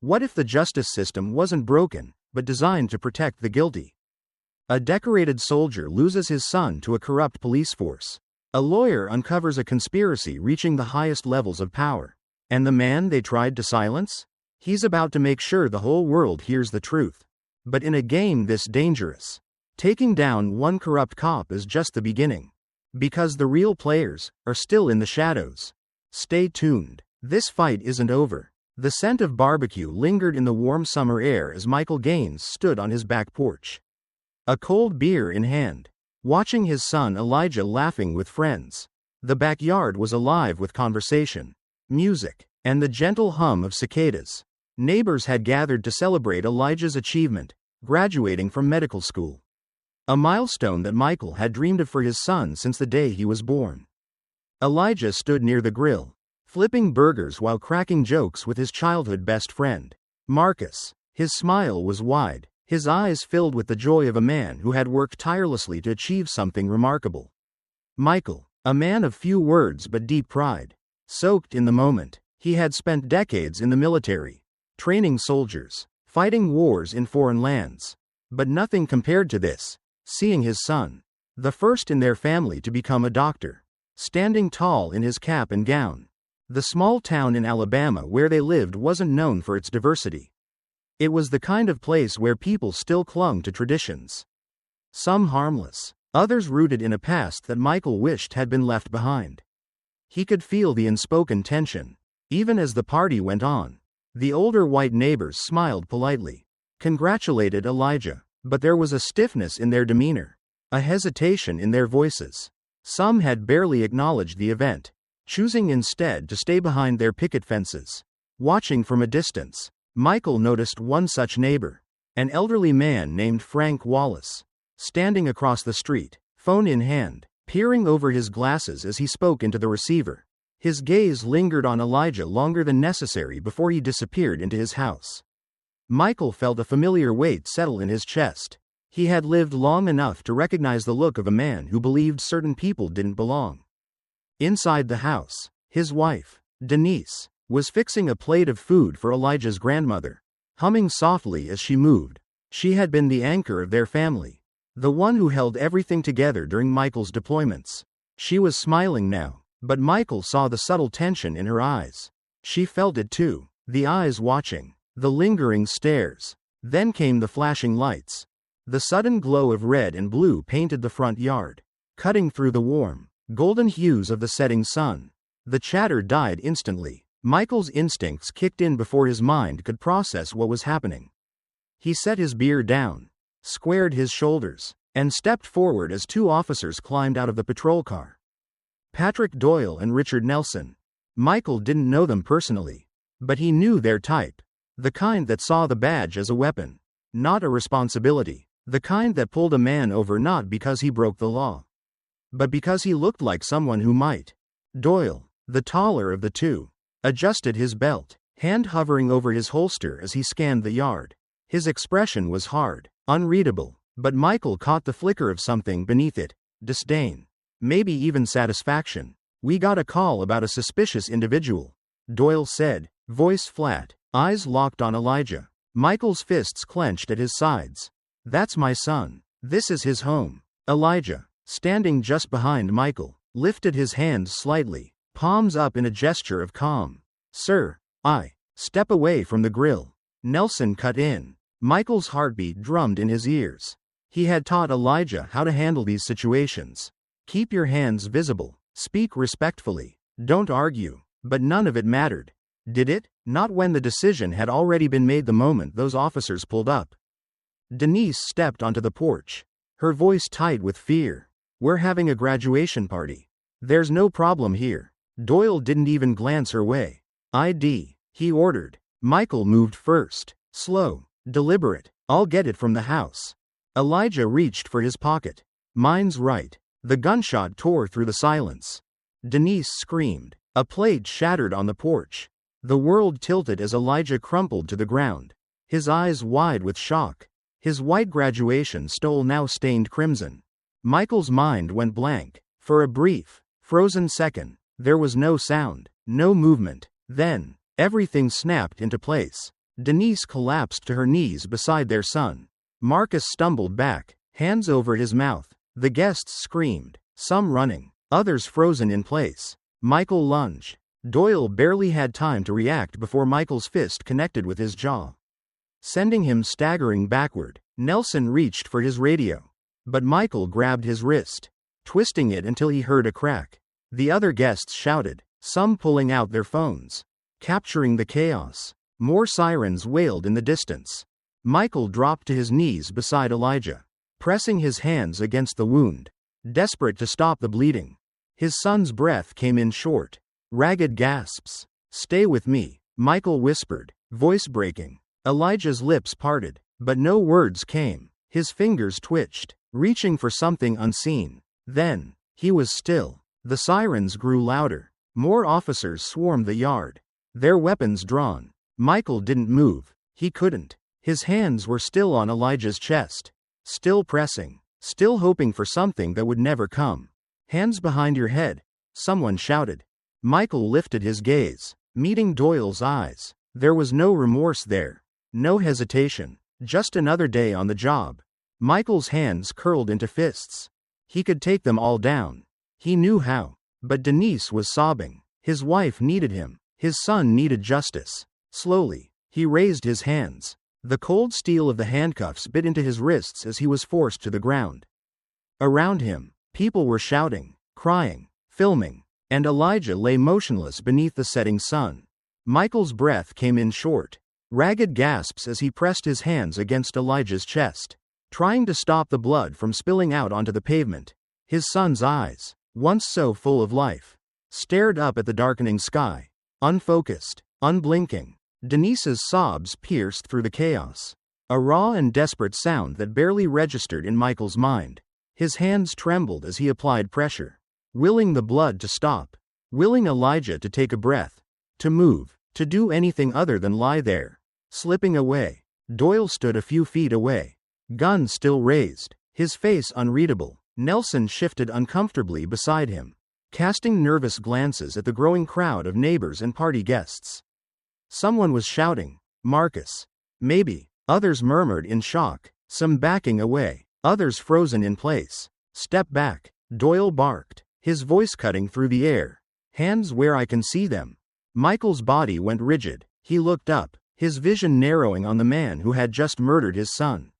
What if the justice system wasn't broken, but designed to protect the guilty? A decorated soldier loses his son to a corrupt police force. A lawyer uncovers a conspiracy reaching the highest levels of power. And the man they tried to silence? He's about to make sure the whole world hears the truth. But in a game this dangerous, taking down one corrupt cop is just the beginning. Because the real players are still in the shadows. Stay tuned. This fight isn't over. The scent of barbecue lingered in the warm summer air as Michael Gaines stood on his back porch, a cold beer in hand, watching his son Elijah laughing with friends. The backyard was alive with conversation, music, and the gentle hum of cicadas. Neighbors had gathered to celebrate Elijah's achievement, graduating from medical school. A milestone that Michael had dreamed of for his son since the day he was born. Elijah stood near the grill, flipping burgers while cracking jokes with his childhood best friend, Marcus. His smile was wide, his eyes filled with the joy of a man who had worked tirelessly to achieve something remarkable. Michael, a man of few words but deep pride, soaked in the moment. He had spent decades in the military, training soldiers, fighting wars in foreign lands. But nothing compared to this, seeing his son, the first in their family to become a doctor, standing tall in his cap and gown. The small town in Alabama where they lived wasn't known for its diversity. It was the kind of place where people still clung to traditions. Some harmless, others rooted in a past that Michael wished had been left behind. He could feel the unspoken tension. Even as the party went on, the older white neighbors smiled politely, congratulated Elijah, but there was a stiffness in their demeanor, a hesitation in their voices. Some had barely acknowledged the event, choosing instead to stay behind their picket fences. Watching from a distance, Michael noticed one such neighbor, an elderly man named Frank Wallace, standing across the street, phone in hand, peering over his glasses as he spoke into the receiver. His gaze lingered on Elijah longer than necessary before he disappeared into his house. Michael felt a familiar weight settle in his chest. He had lived long enough to recognize the look of a man who believed certain people didn't belong. Inside the house, his wife, Denise, was fixing a plate of food for Elijah's grandmother, humming softly as she moved. She had been the anchor of their family, the one who held everything together during Michael's deployments. She was smiling now, but Michael saw the subtle tension in her eyes. She felt it too, the eyes watching, the lingering stares. Then came the flashing lights. The sudden glow of red and blue painted the front yard, cutting through the warm, golden hues of the setting sun. The chatter died instantly. Michael's instincts kicked in before his mind could process what was happening. He set his beer down, squared his shoulders, and stepped forward as two officers climbed out of the patrol car. Patrick Doyle and Richard Nelson. Michael didn't know them personally, but he knew their type. The kind that saw the badge as a weapon, not a responsibility. The kind that pulled a man over not because he broke the law, but because he looked like someone who might. Doyle, the taller of the two, adjusted his belt, hand hovering over his holster as he scanned the yard. His expression was hard, unreadable, but Michael caught the flicker of something beneath it, disdain, maybe even satisfaction. "We got a call about a suspicious individual," Doyle said, voice flat, eyes locked on Elijah. Michael's fists clenched at his sides. "That's my son. This is his home." Elijah, standing just behind Michael, lifted his hands slightly, palms up in a gesture of calm. "Sir, step away from the grill." Nelson cut in. Michael's heartbeat drummed in his ears. He had taught Elijah how to handle these situations. Keep your hands visible, speak respectfully, don't argue. But none of it mattered. Did it? Not when the decision had already been made the moment those officers pulled up. Denise stepped onto the porch, her voice tight with fear. "We're having a graduation party. There's no problem here." Doyle didn't even glance her way. "ID," he ordered. Michael moved first, slow, deliberate. "I'll get it from the house." Elijah reached for his pocket. "Mine's right." The gunshot tore through the silence. Denise screamed. A plate shattered on the porch. The world tilted as Elijah crumpled to the ground, his eyes wide with shock. His white graduation stole now stained crimson. Michael's mind went blank. For a brief, frozen second, there was no sound, no movement. Then, everything snapped into place. Denise collapsed to her knees beside their son. Marcus stumbled back, hands over his mouth. The guests screamed, some running, others frozen in place. Michael lunged. Doyle barely had time to react before Michael's fist connected with his jaw, sending him staggering backward. Nelson reached for his radio, but Michael grabbed his wrist, twisting it until he heard a crack. The other guests shouted, some pulling out their phones, capturing the chaos. More sirens wailed in the distance. Michael dropped to his knees beside Elijah, pressing his hands against the wound, desperate to stop the bleeding. His son's breath came in short, ragged gasps. "Stay with me," Michael whispered, voice breaking. Elijah's lips parted, but no words came. His fingers twitched, reaching for something unseen. Then, he was still. The sirens grew louder. More officers swarmed the yard, their weapons drawn. Michael didn't move. He couldn't. His hands were still on Elijah's chest, still pressing, still hoping for something that would never come. "Hands behind your head," someone shouted. Michael lifted his gaze, meeting Doyle's eyes. There was no remorse there, no hesitation, just another day on the job. Michael's hands curled into fists. He could take them all down. He knew how. But Denise was sobbing. His wife needed him. His son needed justice. Slowly, he raised his hands. The cold steel of the handcuffs bit into his wrists as he was forced to the ground. Around him, people were shouting, crying, filming, and Elijah lay motionless beneath the setting sun. Michael's breath came in short, ragged gasps as he pressed his hands against Elijah's chest, trying to stop the blood from spilling out onto the pavement. His son's eyes, once so full of life, stared up at the darkening sky, unfocused, unblinking. Denise's sobs pierced through the chaos, a raw and desperate sound that barely registered in Michael's mind. His hands trembled as he applied pressure, willing the blood to stop, willing Elijah to take a breath, to move, to do anything other than lie there. Slipping away, Doyle stood a few feet away, gun still raised, his face unreadable. Nelson shifted uncomfortably beside him, casting nervous glances at the growing crowd of neighbors and party guests. Someone was shouting, "Marcus." Maybe. Others murmured in shock, some backing away, others frozen in place. "Step back," Doyle barked, his voice cutting through the air. "Hands where I can see them." Michael's body went rigid. He looked up, his vision narrowing on the man who had just murdered his son.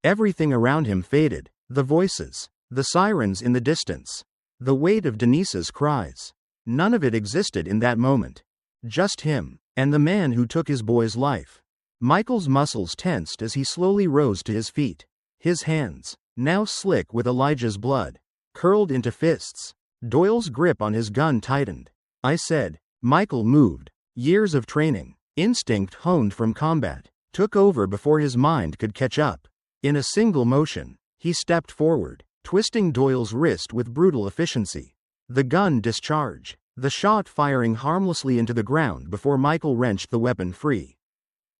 Everything around him faded, the voices, the sirens in the distance, the weight of Denise's cries. None of it existed in that moment. Just him, and the man who took his boy's life. Michael's muscles tensed as he slowly rose to his feet. His hands, now slick with Elijah's blood, curled into fists. Doyle's grip on his gun tightened. "I said." Michael moved. Years of training, instinct honed from combat, took over before his mind could catch up. In a single motion, he stepped forward, twisting Doyle's wrist with brutal efficiency. The gun discharged, the shot firing harmlessly into the ground before Michael wrenched the weapon free.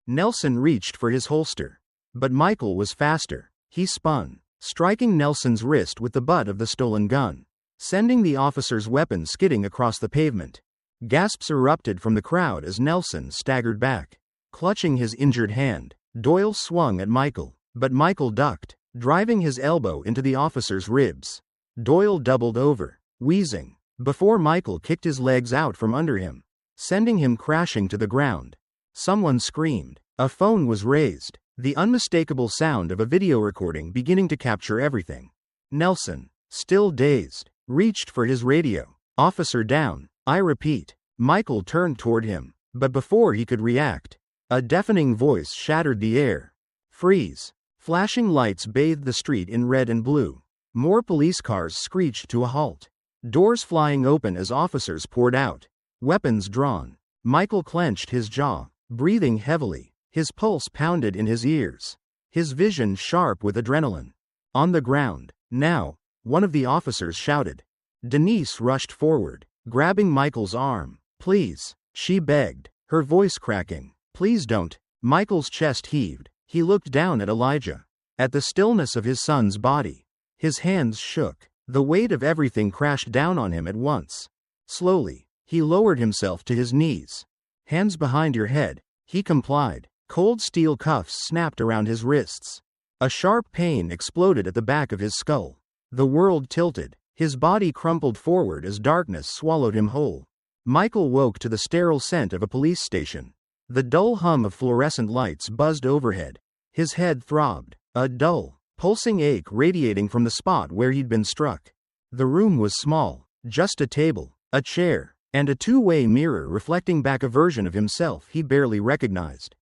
Nelson reached for his holster, but Michael was faster. He spun, striking Nelson's wrist with the butt of the stolen gun, sending the officer's weapon skidding across the pavement. Gasps erupted from the crowd as Nelson staggered back, clutching his injured hand. Doyle swung at Michael, but Michael ducked, driving his elbow into the officer's ribs. Doyle doubled over, wheezing, before Michael kicked his legs out from under him, sending him crashing to the ground. Someone screamed. A phone was raised, the unmistakable sound of a video recording beginning to capture everything. Nelson, still dazed, reached for his radio. "Officer down, I repeat." Michael turned toward him, but before he could react, a deafening voice shattered the air. "Freeze." Flashing lights bathed the street in red and blue. More police cars screeched to a halt, doors flying open as officers poured out, weapons drawn. Michael clenched his jaw, breathing heavily, his pulse pounded in his ears, his vision sharp with adrenaline. On the ground, now, one of the officers shouted. Denise rushed forward, grabbing Michael's arm. "Please," she begged, her voice cracking. "Please don't." Michael's chest heaved. He looked down at Elijah, at the stillness of his son's body. His hands shook. The weight of everything crashed down on him at once. Slowly, he lowered himself to his knees. "Hands behind your head." He complied, Cold steel cuffs snapped around his wrists. A sharp pain exploded at the back of his skull. The world tilted. His body crumpled forward as darkness swallowed him whole. Michael woke to the sterile scent of a police station. The dull hum of fluorescent lights buzzed overhead. His head throbbed, a dull, pulsing ache radiating from the spot where he'd been struck. The room was small, just a table, a chair, and a two-way mirror reflecting back a version of himself he barely recognized.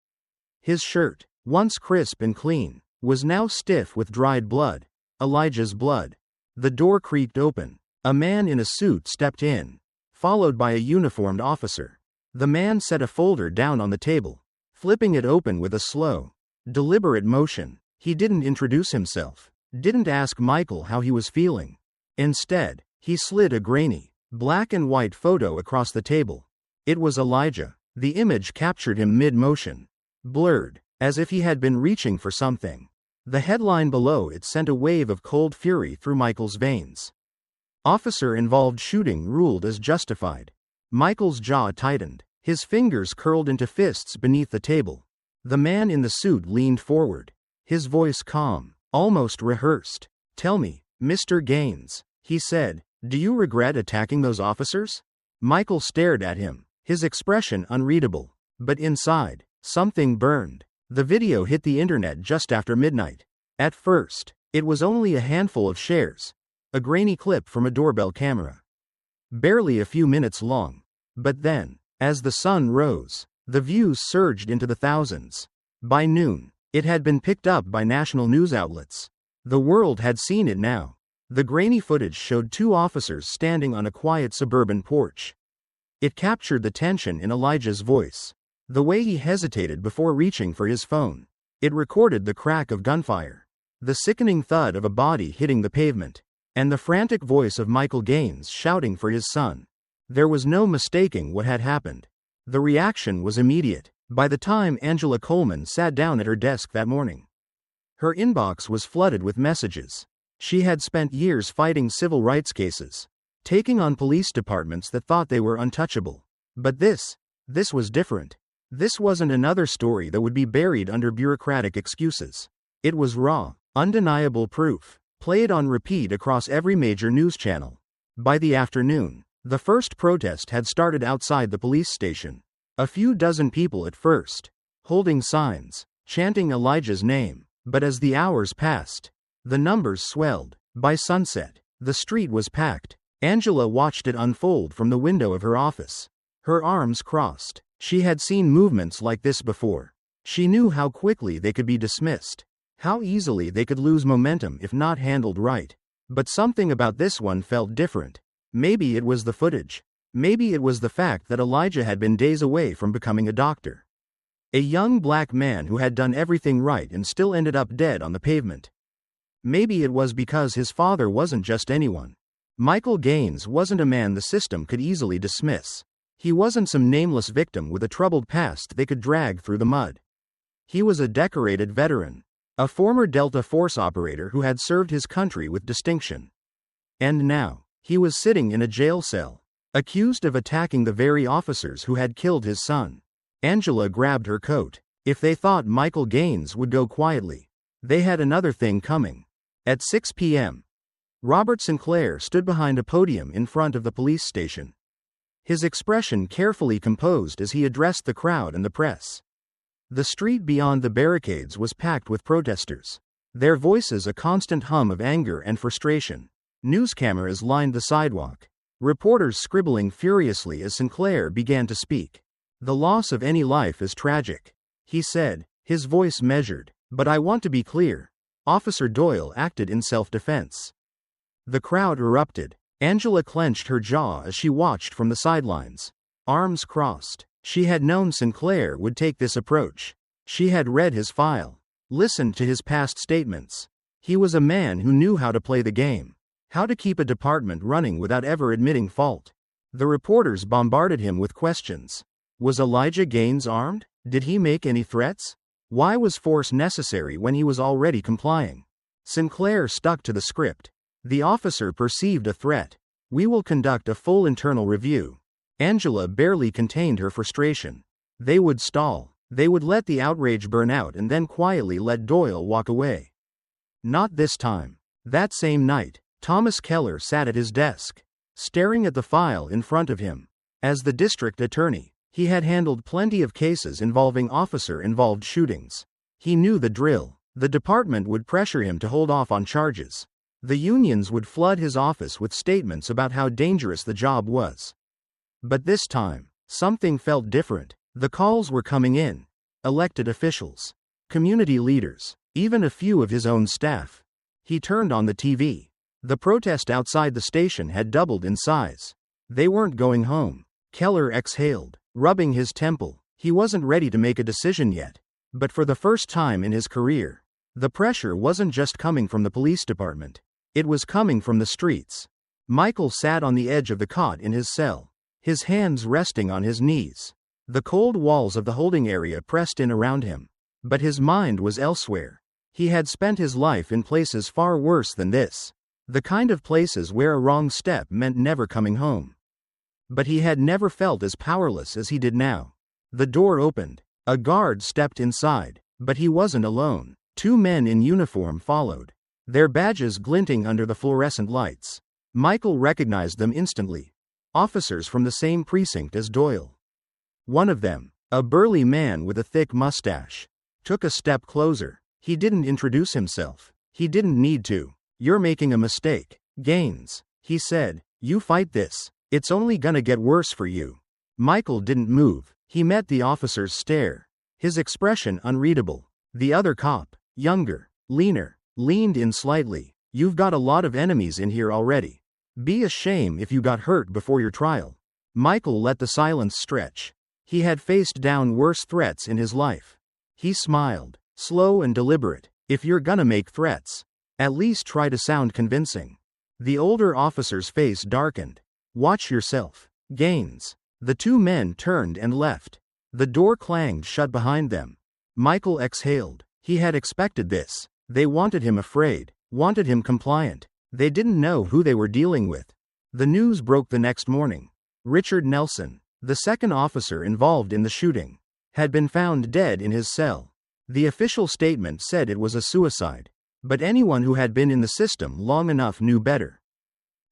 His shirt, once crisp and clean, was now stiff with dried blood. Elijah's blood. The door creaked open. A man in a suit stepped in, followed by a uniformed officer. The man set a folder down on the table, flipping it open with a slow, deliberate motion. He didn't introduce himself, didn't ask Michael how he was feeling. Instead, he slid a grainy, black and white photo across the table. It was Elijah. The image captured him mid-motion, blurred, as if he had been reaching for something. The headline below it sent a wave of cold fury through Michael's veins. Officer-involved shooting ruled as justified. Michael's jaw tightened. His fingers curled into fists beneath the table. The man in the suit leaned forward, his voice calm, almost rehearsed. "Tell me, Mr. Gaines," he said, "do you regret attacking those officers?" Michael stared at him, his expression unreadable. But inside, something burned. The video hit the internet just after midnight. At first, it was only a handful of shares, a grainy clip from a doorbell camera. Barely a few minutes long. But then, as the sun rose, the views surged into the thousands. By noon, it had been picked up by national news outlets. The world had seen it now. The grainy footage showed two officers standing on a quiet suburban porch. It captured the tension in Elijah's voice, the way he hesitated before reaching for his phone. It recorded the crack of gunfire, the sickening thud of a body hitting the pavement, and the frantic voice of Michael Gaines shouting for his son. There was no mistaking what had happened. The reaction was immediate. By the time Angela Coleman sat down at her desk that morning, her inbox was flooded with messages. She had spent years fighting civil rights cases, taking on police departments that thought they were untouchable. But this was different. This wasn't another story that would be buried under bureaucratic excuses. It was raw, undeniable proof, played on repeat across every major news channel. By the afternoon, the first protest had started outside the police station. A few dozen people at first, holding signs, chanting Elijah's name. But as the hours passed, the numbers swelled. By sunset, the street was packed. Angela watched it unfold from the window of her office. Her arms crossed. She had seen movements like this before. She knew how quickly they could be dismissed, how easily they could lose momentum if not handled right. But something about this one felt different. Maybe it was the footage. Maybe it was the fact that Elijah had been days away from becoming a doctor. A young black man who had done everything right and still ended up dead on the pavement. Maybe it was because his father wasn't just anyone. Michael Gaines wasn't a man the system could easily dismiss. He wasn't some nameless victim with a troubled past they could drag through the mud. He was a decorated veteran, a former Delta Force operator who had served his country with distinction. And now, he was sitting in a jail cell, accused of attacking the very officers who had killed his son. Angela grabbed her coat. If they thought Michael Gaines would go quietly, they had another thing coming. At 6 p.m., Robert Sinclair stood behind a podium in front of the police station, his expression carefully composed as he addressed the crowd and the press. The street beyond the barricades was packed with protesters, their voices a constant hum of anger and frustration. News cameras lined the sidewalk, reporters scribbling furiously as Sinclair began to speak. "The loss of any life is tragic," he said, his voice measured. "But I want to be clear. Officer Doyle acted in self-defense." The crowd erupted. Angela clenched her jaw as she watched from the sidelines, arms crossed. She had known Sinclair would take this approach. She had read his file, listened to his past statements. He was a man who knew how to play the game, how to keep a department running without ever admitting fault. The reporters bombarded him with questions. Was Elijah Gaines armed? Did he make any threats? Why was force necessary when he was already complying? Sinclair stuck to the script. The officer perceived a threat. "We will conduct a full internal review." Angela barely contained her frustration. They would stall. They would let the outrage burn out and then quietly let Doyle walk away. Not this time. That same night, Thomas Keller sat at his desk, staring at the file in front of him. As the district attorney, he had handled plenty of cases involving officer-involved shootings. He knew the drill. The department would pressure him to hold off on charges. The unions would flood his office with statements about how dangerous the job was. But this time, something felt different. The calls were coming in. Elected officials, community leaders, even a few of his own staff. He turned on the TV. The protest outside the station had doubled in size. They weren't going home. Keller exhaled, rubbing his temple. He wasn't ready to make a decision yet. But for the first time in his career, the pressure wasn't just coming from the police department. It was coming from the streets. Michael sat on the edge of the cot in his cell, his hands resting on his knees. The cold walls of the holding area pressed in around him. But his mind was elsewhere. He had spent his life in places far worse than this. The kind of places where a wrong step meant never coming home. But he had never felt as powerless as he did now. The door opened. A guard stepped inside, but he wasn't alone. 2 men in uniform followed, their badges glinting under the fluorescent lights. Michael recognized them instantly. Officers from the same precinct as Doyle. One of them, a burly man with a thick mustache, took a step closer. He didn't introduce himself. He didn't need to. "You're making a mistake, Gaines," he said. "You fight this. It's only gonna get worse for you." Michael didn't move. He met the officer's stare, his expression unreadable. The other cop, younger, leaner, leaned in slightly. "You've got a lot of enemies in here already. Be a shame if you got hurt before your trial." Michael let the silence stretch. He had faced down worse threats in his life. He smiled, slow and deliberate. "If you're gonna make threats, at least try to sound convincing." The older officer's face darkened. "Watch yourself, Gaines." The 2 men turned and left. The door clanged shut behind them. Michael exhaled. He had expected this. They wanted him afraid, wanted him compliant. They didn't know who they were dealing with. The news broke the next morning. Richard Nelson, the second officer involved in the shooting, had been found dead in his cell. The official statement said it was a suicide, but anyone who had been in the system long enough knew better.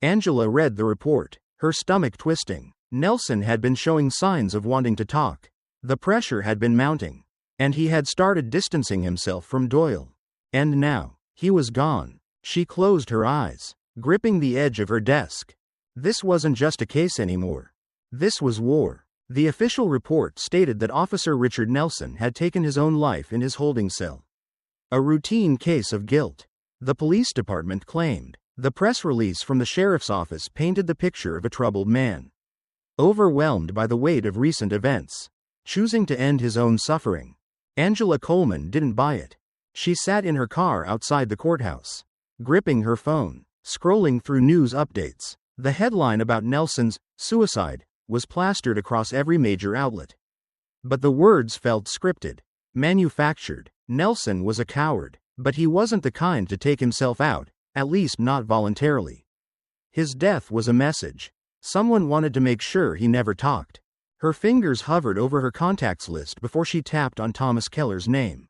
Angela read the report, her stomach twisting. Nelson had been showing signs of wanting to talk. The pressure had been mounting, and he had started distancing himself from Doyle. And now, he was gone. She closed her eyes, gripping the edge of her desk. This wasn't just a case anymore. This was war. The official report stated that Officer Richard Nelson had taken his own life in his holding cell. A routine case of guilt, the police department claimed. The press release from the sheriff's office painted the picture of a troubled man, overwhelmed by the weight of recent events, choosing to end his own suffering. Angela Coleman didn't buy it. She sat in her car outside the courthouse, gripping her phone, scrolling through news updates. The headline about Nelson's suicide was plastered across every major outlet. But the words felt scripted, manufactured. Nelson was a coward, but he wasn't the kind to take himself out, at least not voluntarily. His death was a message. Someone wanted to make sure he never talked. Her fingers hovered over her contacts list before she tapped on Thomas Keller's name.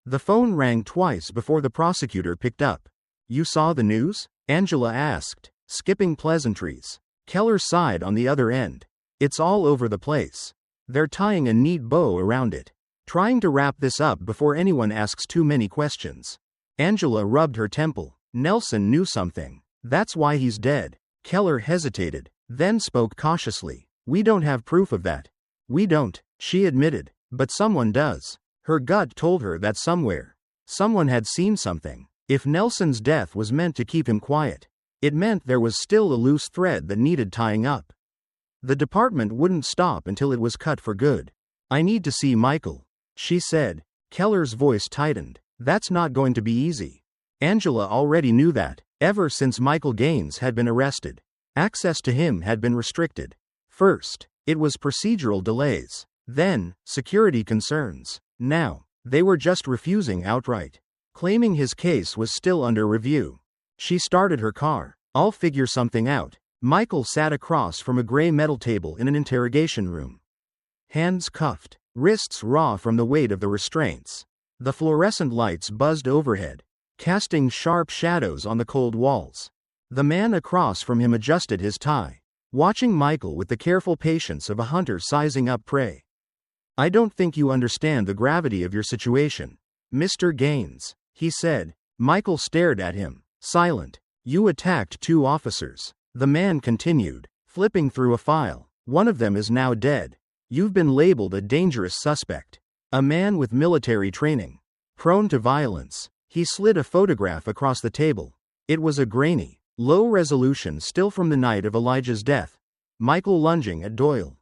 The phone rang twice before the prosecutor picked up. "You saw the news?" Angela asked, skipping pleasantries. Keller sighed on the other end. "It's all over the place. They're tying a neat bow around it, trying to wrap this up before anyone asks too many questions." Angela rubbed her temple. "Nelson knew something. That's why he's dead." Keller hesitated, then spoke cautiously. "We don't have proof of that." "We don't," she admitted, "but someone does." Her gut told her that someone had seen something. If Nelson's death was meant to keep him quiet, it meant there was still a loose thread that needed tying up. The department wouldn't stop until it was cut for good. "I need to see Michael," she said. Keller's voice tightened. "That's not going to be easy." Angela already knew that. Ever since Michael Gaines had been arrested, access to him had been restricted. First, it was procedural delays. Then, security concerns. Now, they were just refusing outright, claiming his case was still under review. She started her car. "I'll figure something out." Michael sat across from a gray metal table in an interrogation room. Hands cuffed, wrists raw from the weight of the restraints. The fluorescent lights buzzed overhead, casting sharp shadows on the cold walls. The man across from him adjusted his tie, watching Michael with the careful patience of a hunter sizing up prey. "I don't think you understand the gravity of your situation, Mr. Gaines," he said. Michael stared at him, silent. "You attacked 2 officers. The man continued, flipping through a file. "One of them is now dead. You've been labeled a dangerous suspect. A man with military training. Prone to violence." He slid a photograph across the table. It was a grainy, low-resolution still from the night of Elijah's death. Michael lunging at Doyle.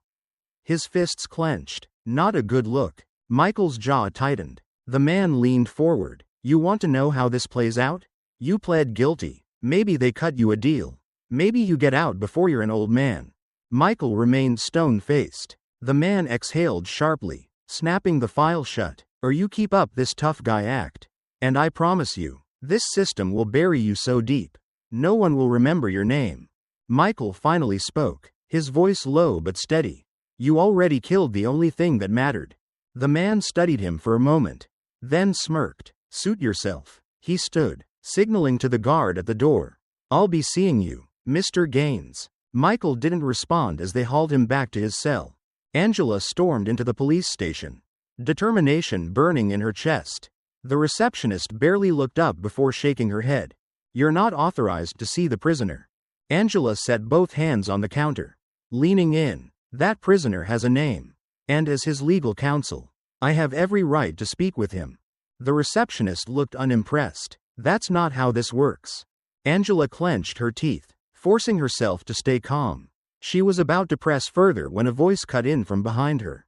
His fists clenched. Not a good look. Michael's jaw tightened. The man leaned forward. "You want to know how this plays out? You pled guilty. Maybe they cut you a deal. Maybe you get out before you're an old man." Michael remained stone-faced. The man exhaled sharply, snapping the file shut. "Or you keep up this tough guy act, and I promise you, this system will bury you so deep, no one will remember your name." Michael finally spoke, his voice low but steady. "You already killed the only thing that mattered." The man studied him for a moment, then smirked. "Suit yourself." He stood, signaling to the guard at the door. "I'll be seeing you, Mr. Gaines." Michael didn't respond as they hauled him back to his cell. Angela stormed into the police station, determination burning in her chest. The receptionist barely looked up before shaking her head. "You're not authorized to see the prisoner." Angela set both hands on the counter, leaning in. "That prisoner has a name. And as his legal counsel, I have every right to speak with him." The receptionist looked unimpressed. "That's not how this works." Angela clenched her teeth, forcing herself to stay calm. She was about to press further when a voice cut in from behind her.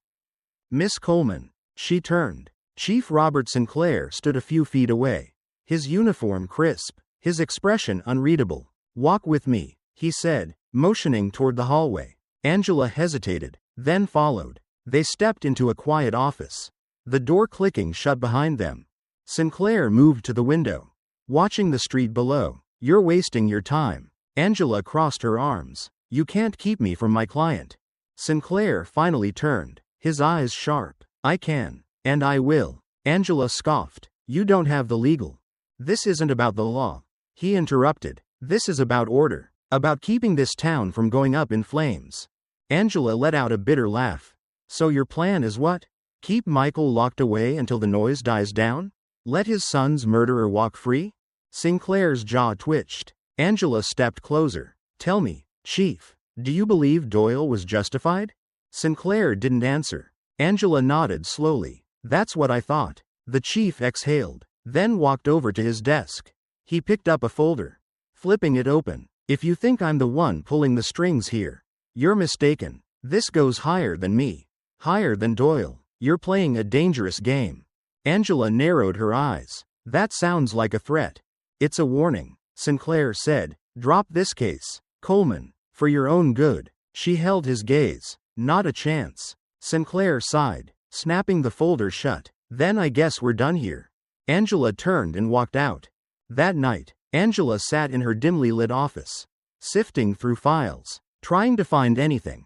"Miss Coleman." She turned. Chief Robert Sinclair stood a few feet away, his uniform crisp, his expression unreadable. "Walk with me," he said, motioning toward the hallway. Angela hesitated, then followed. They stepped into a quiet office, the door clicking shut behind them. Sinclair moved to the window, watching the street below. "You're wasting your time." Angela crossed her arms. "You can't keep me from my client." Sinclair finally turned, his eyes sharp. "I can. And I will." Angela scoffed. "You don't have the legal." "This isn't about the law," he interrupted. "This is about order. About keeping this town from going up in flames." Angela let out a bitter laugh. "So your plan is what? Keep Michael locked away until the noise dies down? Let his son's murderer walk free?" Sinclair's jaw twitched. Angela stepped closer. "Tell me, Chief, do you believe Doyle was justified?" Sinclair didn't answer. Angela nodded slowly. "That's what I thought." The chief exhaled, then walked over to his desk. He picked up a folder, flipping it open. "If you think I'm the one pulling the strings here, you're mistaken. This goes higher than me. Higher than Doyle. You're playing a dangerous game." Angela narrowed her eyes. "That sounds like a threat." "It's a warning," Sinclair said. "Drop this case, Coleman, for your own good." She held his gaze. "Not a chance." Sinclair sighed, snapping the folder shut. "Then I guess we're done here." Angela turned and walked out. That night, Angela sat in her dimly lit office, sifting through files, trying to find anything,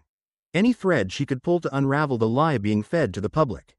any thread she could pull to unravel the lie being fed to the public.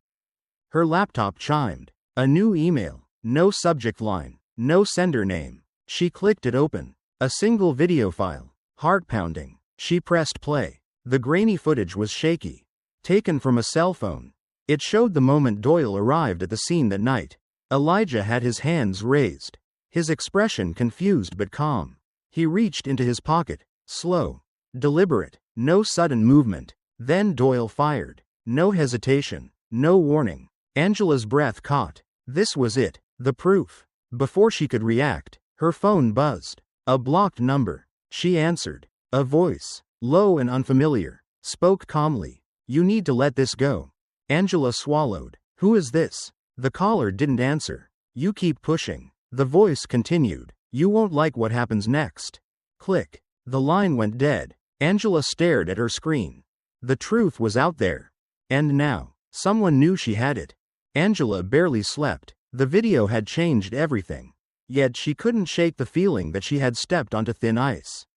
Her laptop chimed. A new email. No subject line. No sender name. She clicked it open. A single video file. Heart pounding. She pressed play. The grainy footage was shaky, taken from a cell phone. It showed the moment Doyle arrived at the scene that night. Elijah had his hands raised, his expression confused but calm. He reached into his pocket, slow, deliberate, no sudden movement. Then Doyle fired. No hesitation, no warning. Angela's breath caught. This was it, the proof. Before she could react, her phone buzzed. A blocked number. She answered. A voice, low and unfamiliar, spoke calmly. "You need to let this go." Angela swallowed. "Who is this?" The caller didn't answer. "You keep pushing." The voice continued. "You won't like what happens next." Click. The line went dead. Angela stared at her screen. The truth was out there. And now, someone knew she had it. Angela barely slept. The video had changed everything. Yet she couldn't shake the feeling that she had stepped onto thin ice.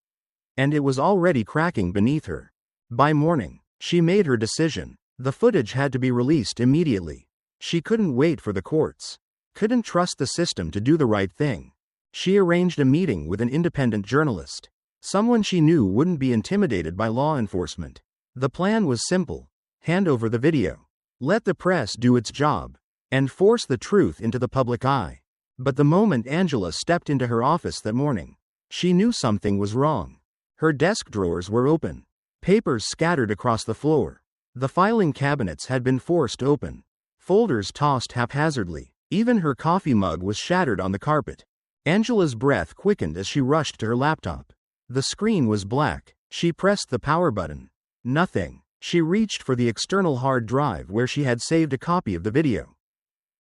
And it was already cracking beneath her. By morning, she made her decision. The footage had to be released immediately. She couldn't wait for the courts. Couldn't trust the system to do the right thing. She arranged a meeting with an independent journalist. Someone she knew wouldn't be intimidated by law enforcement. The plan was simple. Hand over the video. Let the press do its job. And force the truth into the public eye. But the moment Angela stepped into her office that morning, she knew something was wrong. Her desk drawers were open. Papers scattered across the floor. The filing cabinets had been forced open. Folders tossed haphazardly. Even her coffee mug was shattered on the carpet. Angela's breath quickened as she rushed to her laptop. The screen was black. She pressed the power button. Nothing. She reached for the external hard drive where she had saved a copy of the video.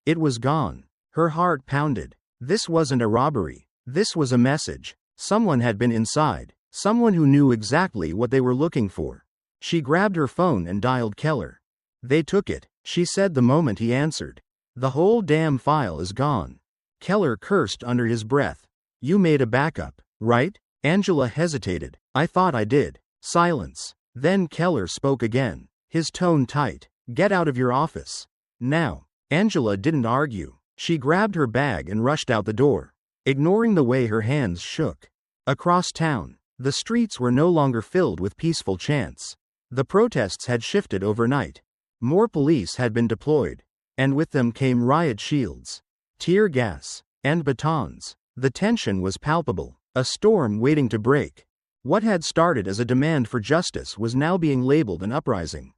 It was gone. Her heart pounded. This wasn't a robbery. This was a message. Someone had been inside. Someone who knew exactly what they were looking for. She grabbed her phone and dialed Keller. They took it, she said the moment he answered. The whole damn file is gone. Keller cursed under his breath. You made a backup, right? Angela hesitated. I thought I did. Silence. Then Keller spoke again, his tone tight. Get out of your office. Now. Angela didn't argue. She grabbed her bag and rushed out the door, ignoring the way her hands shook. Across town, the streets were no longer filled with peaceful chants. The protests had shifted overnight. More police had been deployed, and with them came riot shields, tear gas, and batons. The tension was palpable, a storm waiting to break. What had started as a demand for justice was now being labeled an uprising.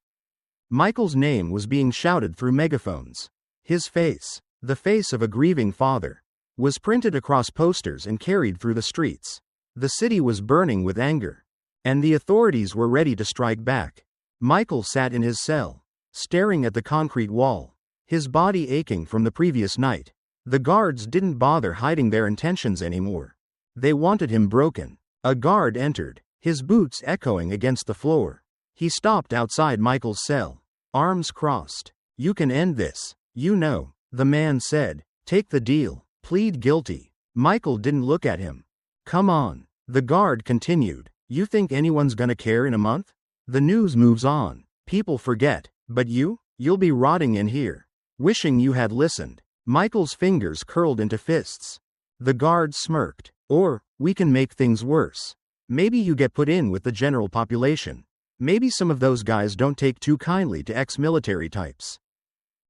Michael's name was being shouted through megaphones. His face, the face of a grieving father, was printed across posters and carried through the streets. The city was burning with anger, and the authorities were ready to strike back. Michael sat in his cell, staring at the concrete wall, his body aching from the previous night. The guards didn't bother hiding their intentions anymore. They wanted him broken. A guard entered, his boots echoing against the floor. He stopped outside Michael's cell, arms crossed. You can end this, you know, the man said. Take the deal, plead guilty. Michael didn't look at him. Come on, the guard continued. You think anyone's gonna care in a month? The news moves on, people forget, but you'll be rotting in here, wishing you had listened. Michael's fingers curled into fists. The guard smirked. Or, we can make things worse. Maybe you get put in with the general population. Maybe some of those guys don't take too kindly to ex-military types.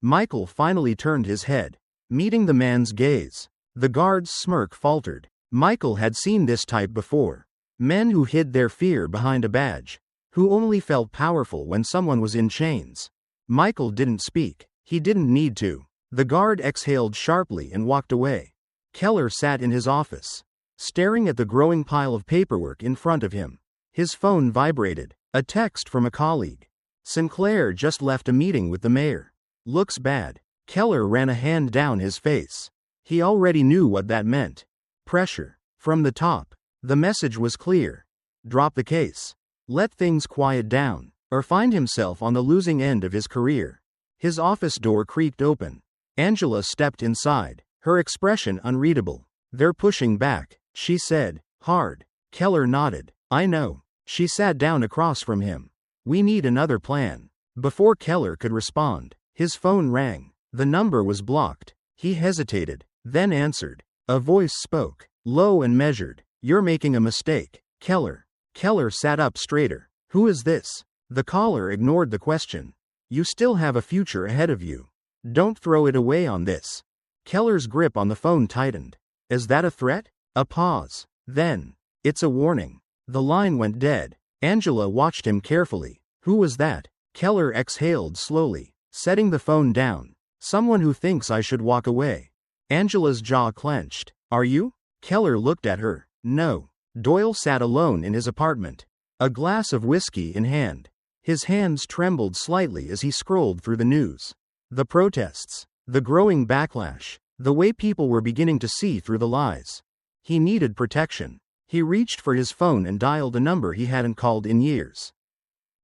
Michael finally turned his head, meeting the man's gaze. The guard's smirk faltered. Michael had seen this type before. Men who hid their fear behind a badge, who only felt powerful when someone was in chains. Michael didn't speak. He didn't need to. The guard exhaled sharply and walked away. Keller sat in his office, staring at the growing pile of paperwork in front of him. His phone vibrated. A text from a colleague. Sinclair just left a meeting with the mayor. Looks bad. Keller ran a hand down his face. He already knew what that meant. Pressure. From the top. The message was clear. Drop the case. Let things quiet down, or find himself on the losing end of his career. His office door creaked open. Angela stepped inside, her expression unreadable. They're pushing back, she said, hard. Keller nodded. I know. She sat down across from him. We need another plan. Before Keller could respond, his phone rang. The number was blocked. He hesitated, then answered. A voice spoke, low and measured. You're making a mistake, Keller. Keller sat up straighter. Who is this? The caller ignored the question. You still have a future ahead of you. Don't throw it away on this. Keller's grip on the phone tightened. Is that a threat? A pause. Then, it's a warning. The line went dead. Angela watched him carefully. Who was that? Keller exhaled slowly, setting the phone down. Someone who thinks I should walk away. Angela's jaw clenched. Are you? Keller looked at her. No. Doyle sat alone in his apartment, a glass of whiskey in hand. His hands trembled slightly as he scrolled through the news. The protests, the growing backlash, the way people were beginning to see through the lies. He needed protection. He reached for his phone and dialed a number he hadn't called in years.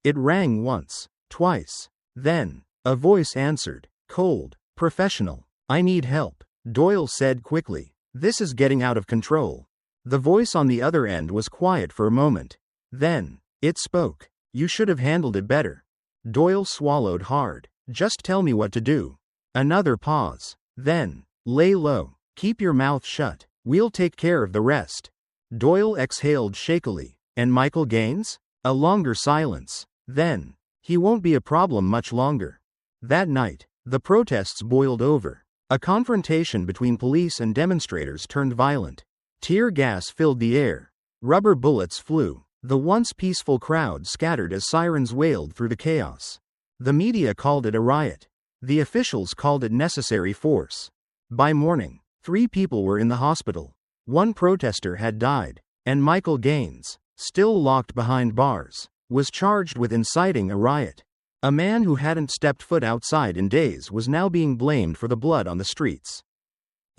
It rang once, twice. Then, a voice answered, cold, professional. I need help, Doyle said quickly. This is getting out of control. The voice on the other end was quiet for a moment. Then, it spoke. You should have handled it better. Doyle swallowed hard. Just tell me what to do. Another pause. Then, lay low. Keep your mouth shut. We'll take care of the rest. Doyle exhaled shakily. And Michael Gaines? A longer silence. Then, he won't be a problem much longer. That night, the protests boiled over. A confrontation between police and demonstrators turned violent. Tear gas filled the air. Rubber bullets flew. The once peaceful crowd scattered as sirens wailed through the chaos. The media called it a riot. The officials called it necessary force. By morning, 3 people were in the hospital. 1 protester had died, and Michael Gaines, still locked behind bars, was charged with inciting a riot. A man who hadn't stepped foot outside in days was now being blamed for the blood on the streets.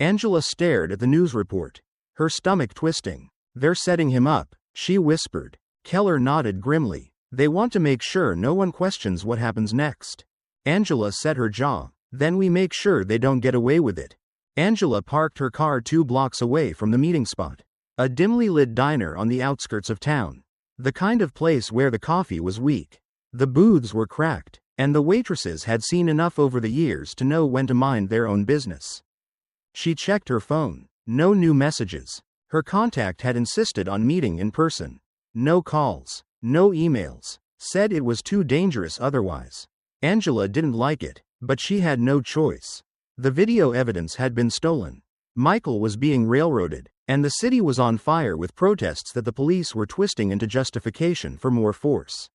Angela stared at the news report, her stomach twisting. They're setting him up, she whispered. Keller nodded grimly. They want to make sure no one questions what happens next. Angela set her jaw. Then we make sure they don't get away with it. Angela parked her car 2 blocks away from the meeting spot. A dimly lit diner on the outskirts of town. The kind of place where the coffee was weak. The booths were cracked, and the waitresses had seen enough over the years to know when to mind their own business. She checked her phone. No new messages. Her contact had insisted on meeting in person. No calls, no emails. Said it was too dangerous otherwise. Angela didn't like it, but she had no choice. The video evidence had been stolen. Michael was being railroaded, and the city was on fire with protests that the police were twisting into justification for more force.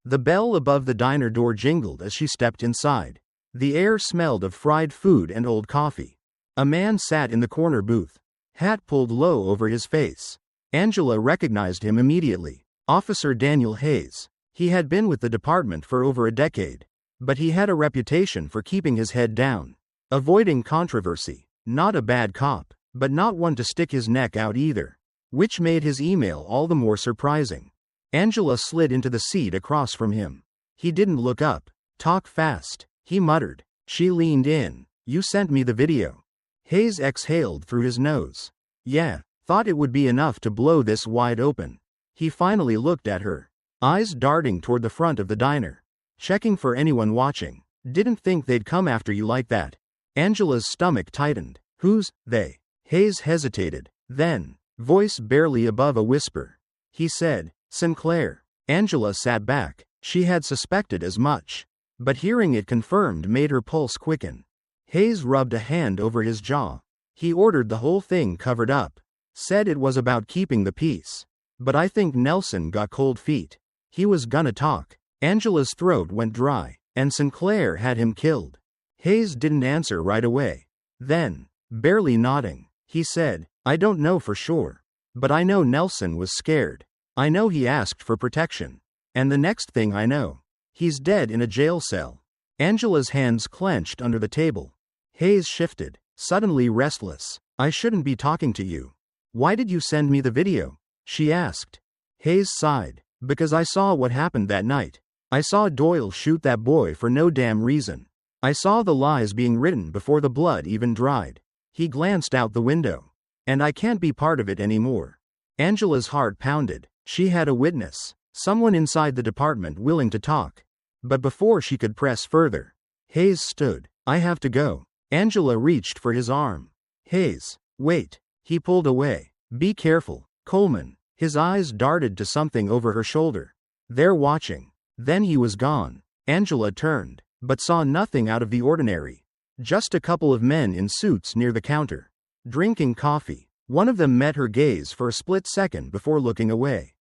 The bell above the diner door jingled as she stepped inside. The air smelled of fried food and old coffee. A man sat in the corner booth, hat pulled low over his face. Angela recognized him immediately. Officer Daniel Hayes. He had been with the department for over a decade, but he had a reputation for keeping his head down, avoiding controversy. Not a bad cop, but not one to stick his neck out either, which made his email all the more surprising. Angela slid into the seat across from him. He didn't look up. Talk fast, he muttered. She leaned in. You sent me the video. Hayes exhaled through his nose. Yeah, thought it would be enough to blow this wide open. He finally looked at her, eyes darting toward the front of the diner. Checking for anyone watching. Didn't think they'd come after you like that. Angela's stomach tightened. Who's they? Hayes hesitated. Then, voice barely above a whisper, he said, Sinclair. Angela sat back. She had suspected as much, but hearing it confirmed made her pulse quicken. Hayes rubbed a hand over his jaw. He ordered the whole thing covered up. Said it was about keeping the peace. But I think Nelson got cold feet. He was gonna talk. Angela's throat went dry, and Sinclair had him killed. Hayes didn't answer right away. Then, barely nodding, he said, I don't know for sure, but I know Nelson was scared. I know he asked for protection. And the next thing I know, he's dead in a jail cell. Angela's hands clenched under the table. Hayes shifted, suddenly restless. I shouldn't be talking to you. Why did you send me the video? She asked. Hayes sighed. Because I saw what happened that night. I saw Doyle shoot that boy for no damn reason. I saw the lies being written before the blood even dried. He glanced out the window. And I can't be part of it anymore. Angela's heart pounded. She had a witness, someone inside the department willing to talk. But before she could press further, Hayes stood. I have to go. Angela reached for his arm. Hayes, wait. He pulled away. Be careful, Coleman. His eyes darted to something over her shoulder. They're watching. Then he was gone. Angela turned, but saw nothing out of the ordinary. Just a couple of men in suits near the counter, drinking coffee. One of them met her gaze for a split second before looking away.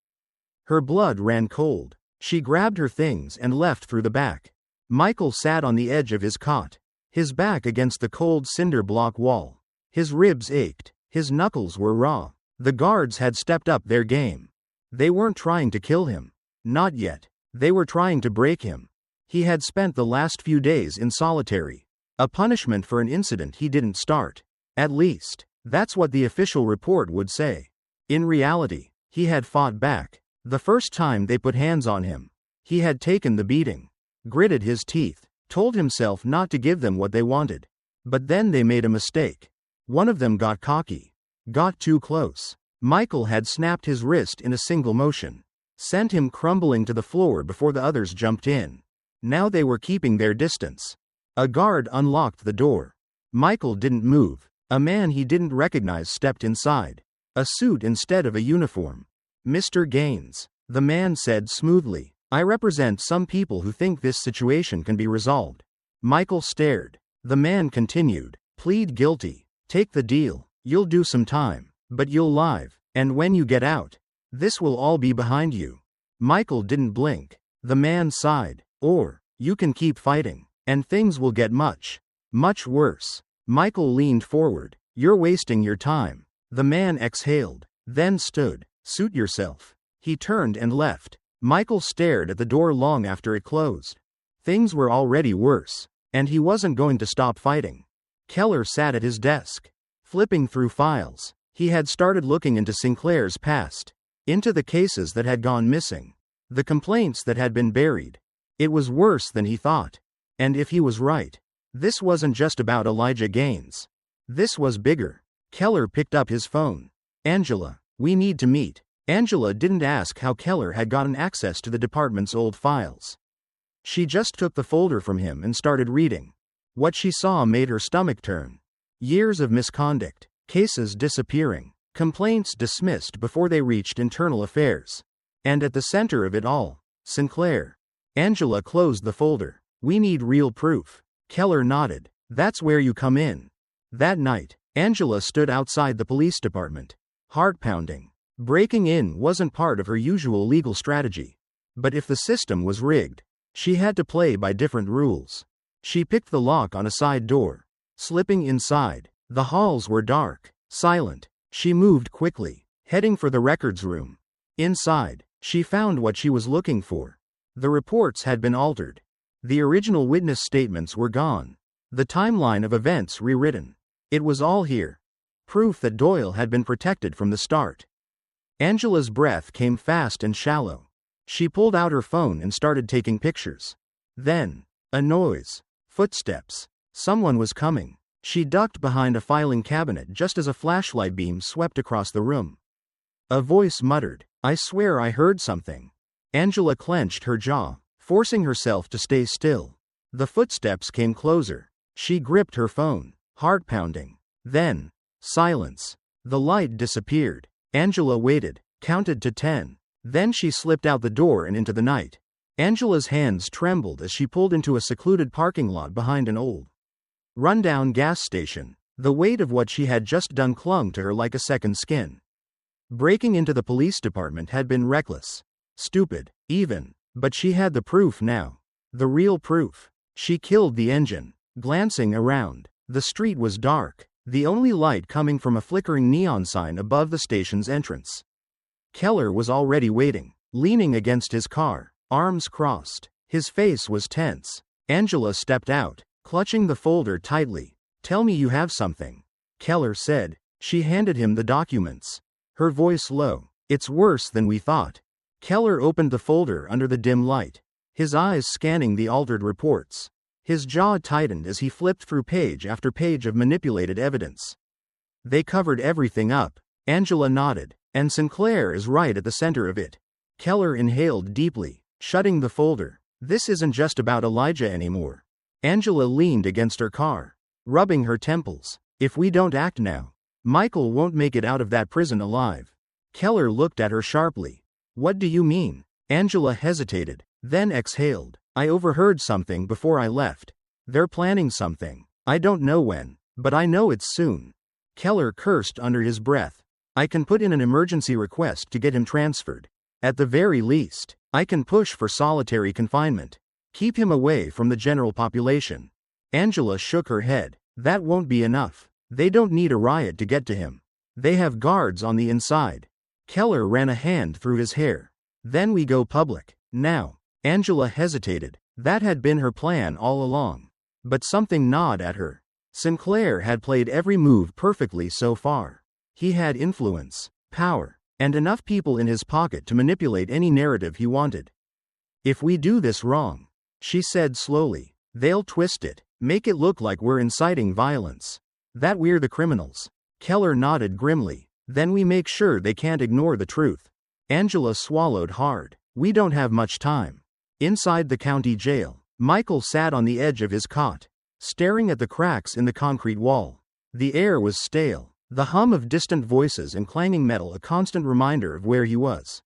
Her blood ran cold. She grabbed her things and left through the back. Michael sat on the edge of his cot, his back against the cold cinder block wall. His ribs ached. His knuckles were raw. The guards had stepped up their game. They weren't trying to kill him. Not yet. They were trying to break him. He had spent the last few days in solitary. A punishment for an incident he didn't start. At least, that's what the official report would say. In reality, he had fought back. The first time they put hands on him, he had taken the beating, gritted his teeth, told himself not to give them what they wanted. But then they made a mistake. One of them got cocky. Got too close. Michael had snapped his wrist in a single motion. Sent him crumbling to the floor before the others jumped in. Now they were keeping their distance. A guard unlocked the door. Michael didn't move. A man he didn't recognize stepped inside. A suit instead of a uniform. "Mr. Gaines," the man said smoothly, "I represent some people who think this situation can be resolved." Michael stared. The man continued, "Plead guilty. Take the deal. You'll do some time, but you'll live, and when you get out, this will all be behind you." Michael didn't blink. The man sighed. "Or, you can keep fighting, and things will get much, much worse." Michael leaned forward. "You're wasting your time." The man exhaled, then stood. "Suit yourself." He turned and left. Michael stared at the door long after it closed. Things were already worse, and he wasn't going to stop fighting. Keller sat at his desk, flipping through files. He had started looking into Sinclair's past, into the cases that had gone missing, the complaints that had been buried. It was worse than he thought. And if he was right, this wasn't just about Elijah Gaines. This was bigger. Keller picked up his phone. "Angela, we need to meet." Angela didn't ask how Keller had gotten access to the department's old files. She just took the folder from him and started reading. What she saw made her stomach turn. Years of misconduct, cases disappearing, complaints dismissed before they reached internal affairs. And at the center of it all, Sinclair. Angela closed the folder. "We need real proof." Keller nodded. "That's where you come in." That night, Angela stood outside the police department, heart pounding. Breaking in wasn't part of her usual legal strategy. But if the system was rigged, she had to play by different rules. She picked the lock on a side door. Slipping inside, the halls were dark, silent. She moved quickly, heading for the records room. Inside, she found what she was looking for. The reports had been altered. The original witness statements were gone. The timeline of events rewritten. It was all here. Proof that Doyle had been protected from the start. Angela's breath came fast and shallow. She pulled out her phone and started taking pictures. Then, a noise. Footsteps. Someone was coming. She ducked behind a filing cabinet just as a flashlight beam swept across the room. A voice muttered, "I swear I heard something." Angela clenched her jaw, forcing herself to stay still. The footsteps came closer. She gripped her phone, heart pounding. Then, silence. The light disappeared. Angela waited, counted to 10. Then she slipped out the door and into the night. Angela's hands trembled as she pulled into a secluded parking lot behind an old, rundown gas station. The weight of what she had just done clung to her like a second skin. Breaking into the police department had been reckless, stupid, even, but she had the proof now. The real proof. She killed the engine. Glancing around, the street was dark, the only light coming from a flickering neon sign above the station's entrance. Keller was already waiting, leaning against his car, arms crossed. His face was tense. Angela stepped out, clutching the folder tightly. "Tell me you have something," Keller said. She handed him the documents, her voice low. "It's worse than we thought." Keller opened the folder under the dim light, his eyes scanning the altered reports. His jaw tightened as he flipped through page after page of manipulated evidence. They covered everything up. Angela nodded. "And Sinclair is right at the center of it." Keller inhaled deeply, shutting the folder. "This isn't just about Elijah anymore." Angela leaned against her car, rubbing her temples. "If we don't act now, Michael won't make it out of that prison alive." Keller looked at her sharply. "What do you mean?" Angela hesitated, then exhaled. "I overheard something before I left. They're planning something. I don't know when, but I know it's soon." Keller cursed under his breath. "I can put in an emergency request to get him transferred. At the very least, I can push for solitary confinement. Keep him away from the general population." Angela shook her head. "That won't be enough. They don't need a riot to get to him. They have guards on the inside." Keller ran a hand through his hair. "Then we go public. Now." Angela hesitated. That had been her plan all along. But something gnawed at her. Sinclair had played every move perfectly so far. He had influence, power, and enough people in his pocket to manipulate any narrative he wanted. "If we do this wrong," she said slowly, "they'll twist it, make it look like we're inciting violence. That we're the criminals." Keller nodded grimly. "Then we make sure they can't ignore the truth." Angela swallowed hard. "We don't have much time." Inside the county jail, Michael sat on the edge of his cot, staring at the cracks in the concrete wall. The air was stale, the hum of distant voices and clanging metal a constant reminder of where he was.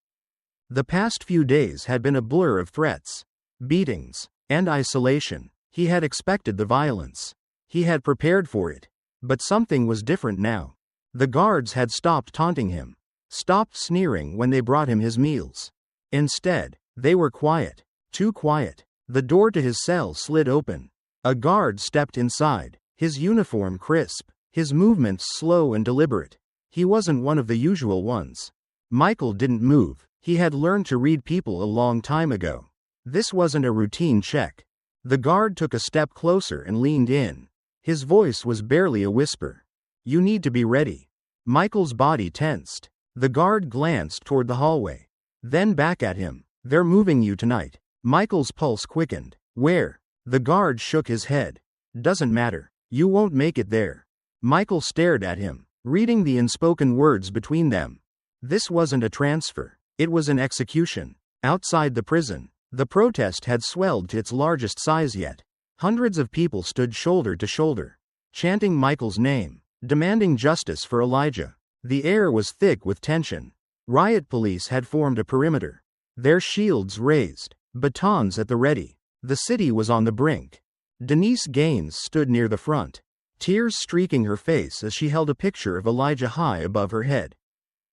The past few days had been a blur of threats, beatings, and isolation. He had expected the violence. He had prepared for it. But something was different now. The guards had stopped taunting him, stopped sneering when they brought him his meals. Instead, they were quiet, too quiet. The door to his cell slid open. A guard stepped inside, his uniform crisp, his movements slow and deliberate. He wasn't one of the usual ones. Michael didn't move. He had learned to read people a long time ago. This wasn't a routine check. The guard took a step closer and leaned in. His voice was barely a whisper. "You need to be ready." Michael's body tensed. The guard glanced toward the hallway, then back at him. "They're moving you tonight." Michael's pulse quickened. "Where?" The guard shook his head. "Doesn't matter. You won't make it there." Michael stared at him, reading the unspoken words between them. This wasn't a transfer. It was an execution. Outside the prison, the protest had swelled to its largest size yet. Hundreds of people stood shoulder to shoulder, chanting Michael's name, demanding justice for Elijah. The air was thick with tension. Riot police had formed a perimeter, their shields raised, batons at the ready. The city was on the brink. Denise Gaines stood near the front, tears streaking her face as she held a picture of Elijah high above her head.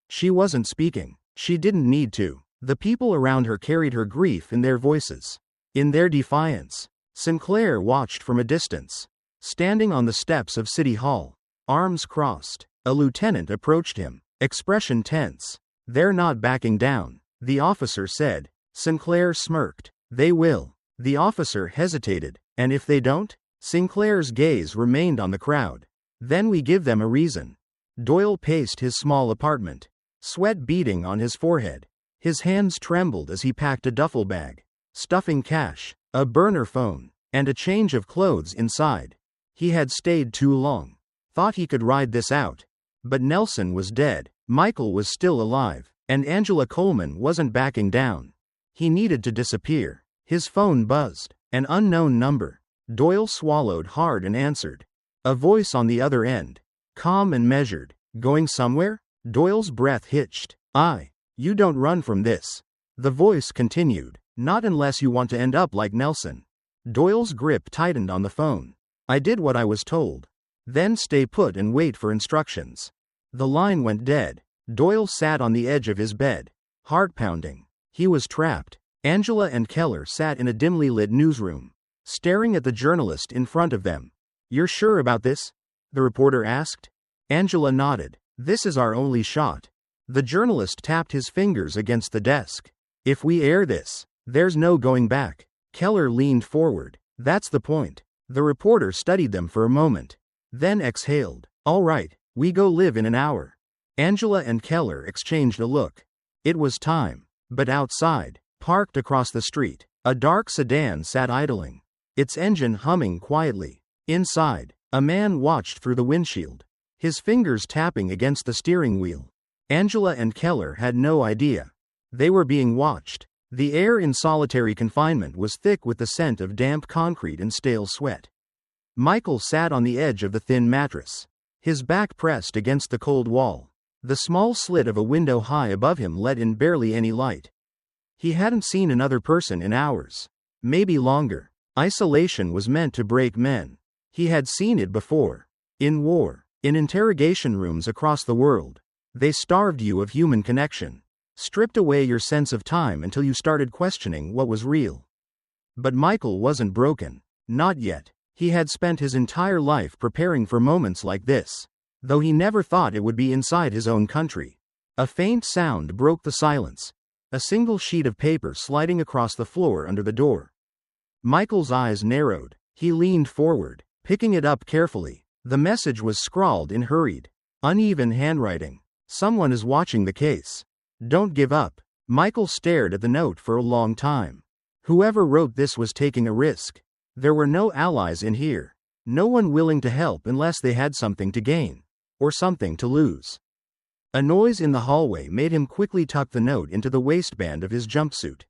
She wasn't speaking. She didn't need to. The people around her carried her grief in their voices, in their defiance. Sinclair watched from a distance, standing on the steps of City Hall, arms crossed. A lieutenant approached him, expression tense. "They're not backing down," the officer said. Sinclair smirked. "They will." The officer hesitated. "And if they don't?" Sinclair's gaze remained on the crowd. "Then we give them a reason." Doyle paced his small apartment, sweat beading on his forehead. His hands trembled as he packed a duffel bag, stuffing cash, a burner phone, and a change of clothes inside. He had stayed too long. Thought he could ride this out. But Nelson was dead, Michael was still alive, and Angela Coleman wasn't backing down. He needed to disappear. His phone buzzed. An unknown number. Doyle swallowed hard and answered. A voice on the other end, calm and measured. "Going somewhere?" Doyle's breath hitched. You don't run from this." The voice continued. "Not unless you want to end up like Nelson." Doyle's grip tightened on the phone. "I did what I was told. Then stay put and wait for instructions." The line went dead. Doyle sat on the edge of his bed, heart pounding. He was trapped. Angela and Keller sat in a dimly lit newsroom, staring at the journalist in front of them. "You're sure about this?" the reporter asked. Angela nodded. "This is our only shot." The journalist tapped his fingers against the desk. "If we air this, there's no going back." Keller leaned forward. "That's the point." The reporter studied them for a moment, then exhaled. "All right, we go live in an hour." Angela and Keller exchanged a look. It was time. But outside, parked across the street, a dark sedan sat idling, its engine humming quietly. Inside, a man watched through the windshield, his fingers tapping against the steering wheel. Angela and Keller had no idea. They were being watched. The air in solitary confinement was thick with the scent of damp concrete and stale sweat. Michael sat on the edge of the thin mattress, his back pressed against the cold wall. The small slit of a window high above him let in barely any light. He hadn't seen another person in hours, maybe longer. Isolation was meant to break men. He had seen it before. In war, in interrogation rooms across the world. They starved you of human connection, stripped away your sense of time until you started questioning what was real. But Michael wasn't broken. Not yet. He had spent his entire life preparing for moments like this, though he never thought it would be inside his own country. A faint sound broke the silence, a single sheet of paper sliding across the floor under the door. Michael's eyes narrowed. He leaned forward, picking it up carefully. The message was scrawled in hurried, uneven handwriting. "Someone is watching the case. Don't give up." Michael stared at the note for a long time. Whoever wrote this was taking a risk. There were no allies in here. No one willing to help unless they had something to gain, or something to lose. A noise in the hallway made him quickly tuck the note into the waistband of his jumpsuit.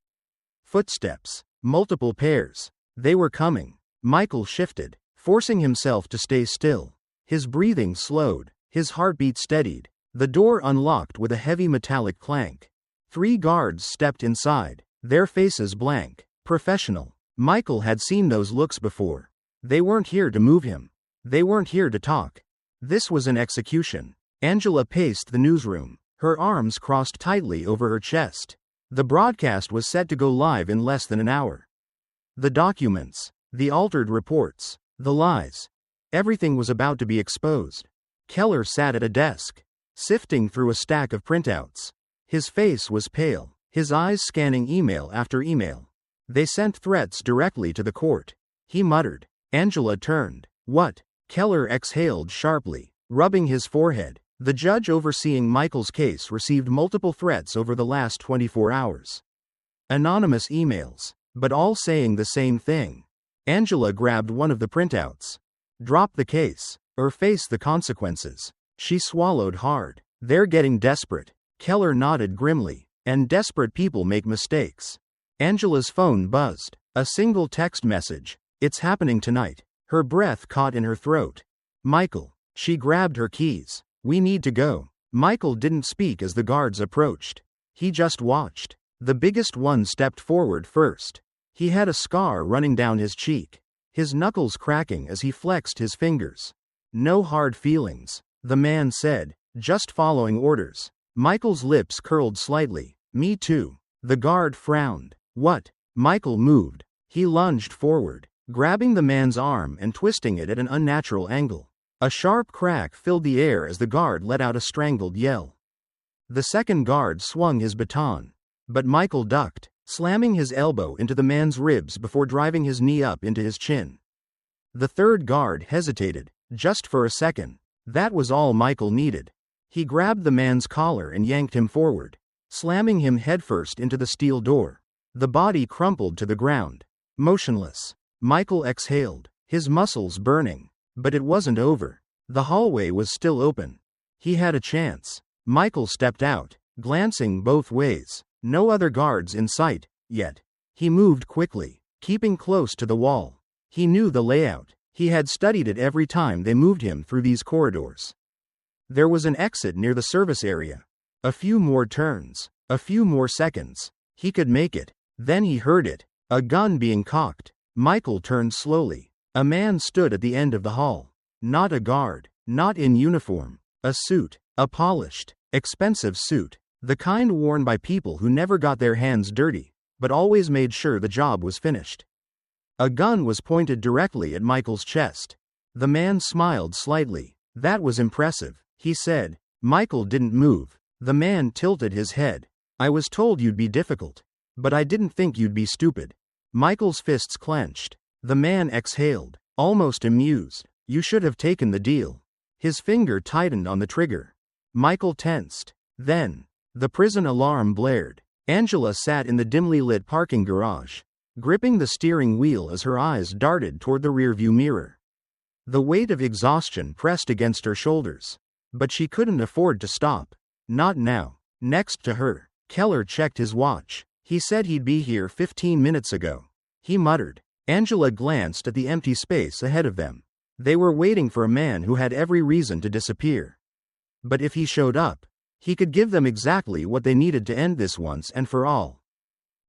Footsteps. Multiple pairs. They were coming. Michael shifted, forcing himself to stay still. His breathing slowed, his heartbeat steadied. The door unlocked with a heavy metallic clank. 3 guards stepped inside, their faces blank. Professional. Michael had seen those looks before. They weren't here to move him. They weren't here to talk. This was an execution. Angela paced the newsroom, her arms crossed tightly over her chest. The broadcast was set to go live in less than an hour. The documents, the altered reports, the lies. Everything was about to be exposed. Keller sat at a desk, sifting through a stack of printouts. His face was pale, his eyes scanning email after email. They sent threats directly to the court. He muttered. Angela turned. What? Keller exhaled sharply, rubbing his forehead. The judge overseeing Michael's case received multiple threats over the last 24 hours. Anonymous emails, but all saying the same thing. Angela grabbed one of the printouts. Drop the case, or face the consequences. She swallowed hard. They're getting desperate. Keller nodded grimly. And desperate people make mistakes. Angela's phone buzzed. A single text message. It's happening tonight. Her breath caught in her throat. Michael. She grabbed her keys. We need to go. Michael didn't speak as the guards approached. He just watched. The biggest one stepped forward first. He had a scar running down his cheek, his knuckles cracking as he flexed his fingers. No hard feelings, the man said, just following orders. Michael's lips curled slightly. Me too. The guard frowned. What? Michael moved. He lunged forward, grabbing the man's arm and twisting it at an unnatural angle. A sharp crack filled the air as the guard let out a strangled yell. The second guard swung his baton, but Michael ducked, slamming his elbow into the man's ribs before driving his knee up into his chin. The third guard hesitated, just for a second. That was all Michael needed. He grabbed the man's collar and yanked him forward, slamming him headfirst into the steel door. The body crumpled to the ground, motionless. Michael exhaled, his muscles burning. But it wasn't over. The hallway was still open. He had a chance. Michael stepped out, glancing both ways. No other guards in sight, yet. He moved quickly, keeping close to the wall. He knew the layout. He had studied it every time they moved him through these corridors. There was an exit near the service area. A few more turns, a few more seconds. He could make it. Then he heard it, a gun being cocked. Michael turned slowly. A man stood at the end of the hall. Not a guard, not in uniform. A suit, a polished, expensive suit. The kind worn by people who never got their hands dirty, but always made sure the job was finished. A gun was pointed directly at Michael's chest. The man smiled slightly. That was impressive, he said. Michael didn't move. The man tilted his head. I was told you'd be difficult. But I didn't think you'd be stupid. Michael's fists clenched. The man exhaled, almost amused. You should have taken the deal. His finger tightened on the trigger. Michael tensed. Then, the prison alarm blared. Angela sat in the dimly lit parking garage, gripping the steering wheel as her eyes darted toward the rearview mirror. The weight of exhaustion pressed against her shoulders. But she couldn't afford to stop. Not now. Next to her, Keller checked his watch. He said he'd be here 15 minutes ago. He muttered. Angela glanced at the empty space ahead of them. They were waiting for a man who had every reason to disappear. But if he showed up, he could give them exactly what they needed to end this once and for all.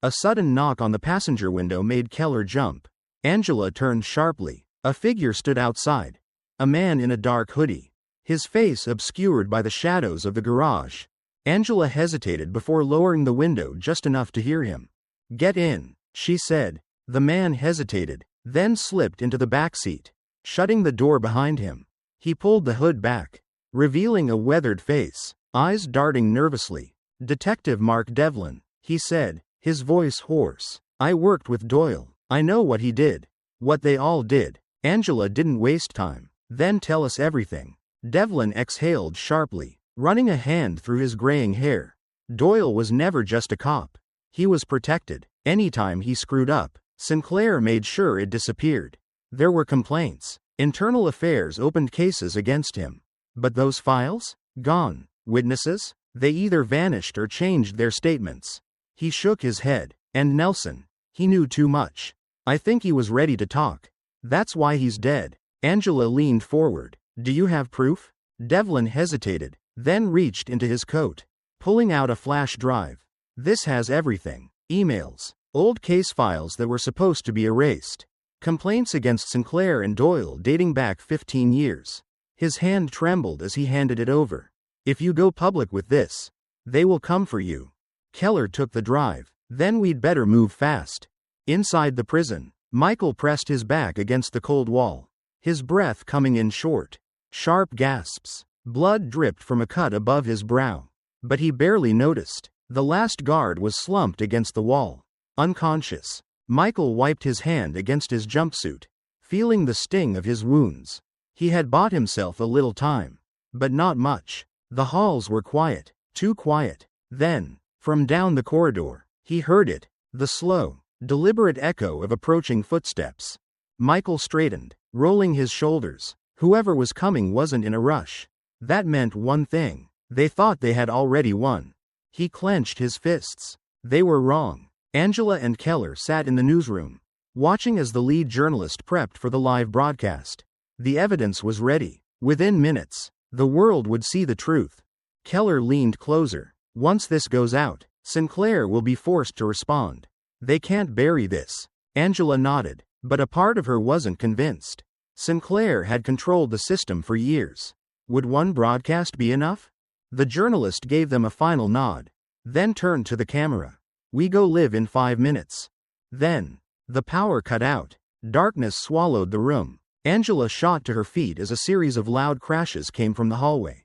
A sudden knock on the passenger window made Keller jump. Angela turned sharply. A figure stood outside. A man in a dark hoodie, his face obscured by the shadows of the garage. Angela hesitated before lowering the window just enough to hear him. Get in, she said. The man hesitated, then slipped into the back seat, shutting the door behind him. He pulled the hood back, revealing a weathered face, eyes darting nervously. Detective Mark Devlin, he said, his voice hoarse. I worked with Doyle. I know what he did. What they all did. Angela didn't waste time. Then tell us everything. Devlin exhaled sharply, running a hand through his graying hair. Doyle was never just a cop. He was protected. Anytime he screwed up, Sinclair made sure it disappeared. There were complaints. Internal Affairs opened cases against him. But those files? Gone. Witnesses? They either vanished or changed their statements. He shook his head. And Nelson. He knew too much. I think he was ready to talk. That's why he's dead. Angela leaned forward. Do you have proof? Devlin hesitated, then reached into his coat, pulling out a flash drive. This has everything. Emails, old case files that were supposed to be erased, complaints against Sinclair and Doyle dating back 15 years. His hand trembled as he handed it over. If you go public with this, they will come for you. Keller took the drive. Then we'd better move fast. Inside the prison, Michael pressed his back against the cold wall, his breath coming in short, sharp gasps. Blood dripped from a cut above his brow, but he barely noticed. The last guard was slumped against the wall, unconscious. Michael wiped his hand against his jumpsuit, feeling the sting of his wounds. He had bought himself a little time, but not much. The halls were quiet, too quiet. Then, from down the corridor, he heard it, the slow, deliberate echo of approaching footsteps. Michael straightened, rolling his shoulders. Whoever was coming wasn't in a rush. That meant one thing. They thought they had already won. He clenched his fists. They were wrong. Angela and Keller sat in the newsroom, watching as the lead journalist prepped for the live broadcast. The evidence was ready. Within minutes, the world would see the truth. Keller leaned closer. Once this goes out, Sinclair will be forced to respond. They can't bury this. Angela nodded, but a part of her wasn't convinced. Sinclair had controlled the system for years. Would one broadcast be enough? The journalist gave them a final nod, then turned to the camera. We go live in 5 minutes. Then, the power cut out. Darkness swallowed the room. Angela shot to her feet as a series of loud crashes came from the hallway.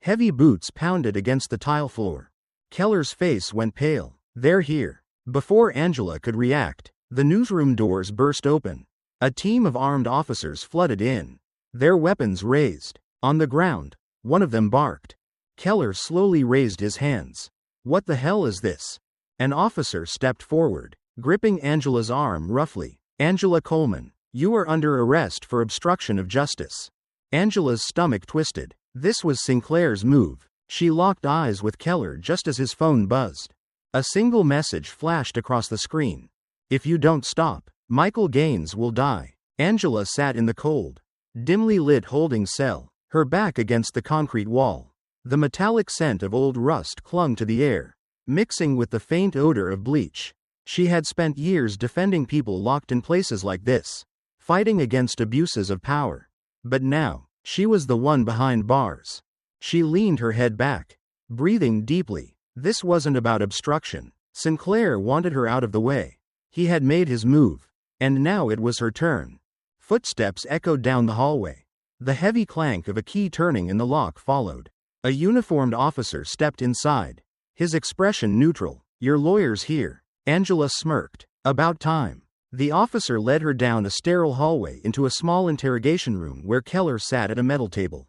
Heavy boots pounded against the tile floor. Keller's face went pale. They're here. Before Angela could react, the newsroom doors burst open. A team of armed officers flooded in, their weapons raised. On the ground, one of them barked. Keller slowly raised his hands. What the hell is this? An officer stepped forward, gripping Angela's arm roughly. Angela Coleman, you are under arrest for obstruction of justice. Angela's stomach twisted. This was Sinclair's move. She locked eyes with Keller just as his phone buzzed. A single message flashed across the screen. If you don't stop, Michael Gaines will die. Angela sat in the cold, dimly lit holding cell, her back against the concrete wall. The metallic scent of old rust clung to the air, mixing with the faint odor of bleach. She had spent years defending people locked in places like this, fighting against abuses of power. But now, she was the one behind bars. She leaned her head back, breathing deeply. This wasn't about obstruction. Sinclair wanted her out of the way. He had made his move, and now it was her turn. Footsteps echoed down the hallway. The heavy clank of a key turning in the lock followed. A uniformed officer stepped inside, his expression neutral. Your lawyer's here. Angela smirked. About time. The officer led her down a sterile hallway into a small interrogation room where Keller sat at a metal table.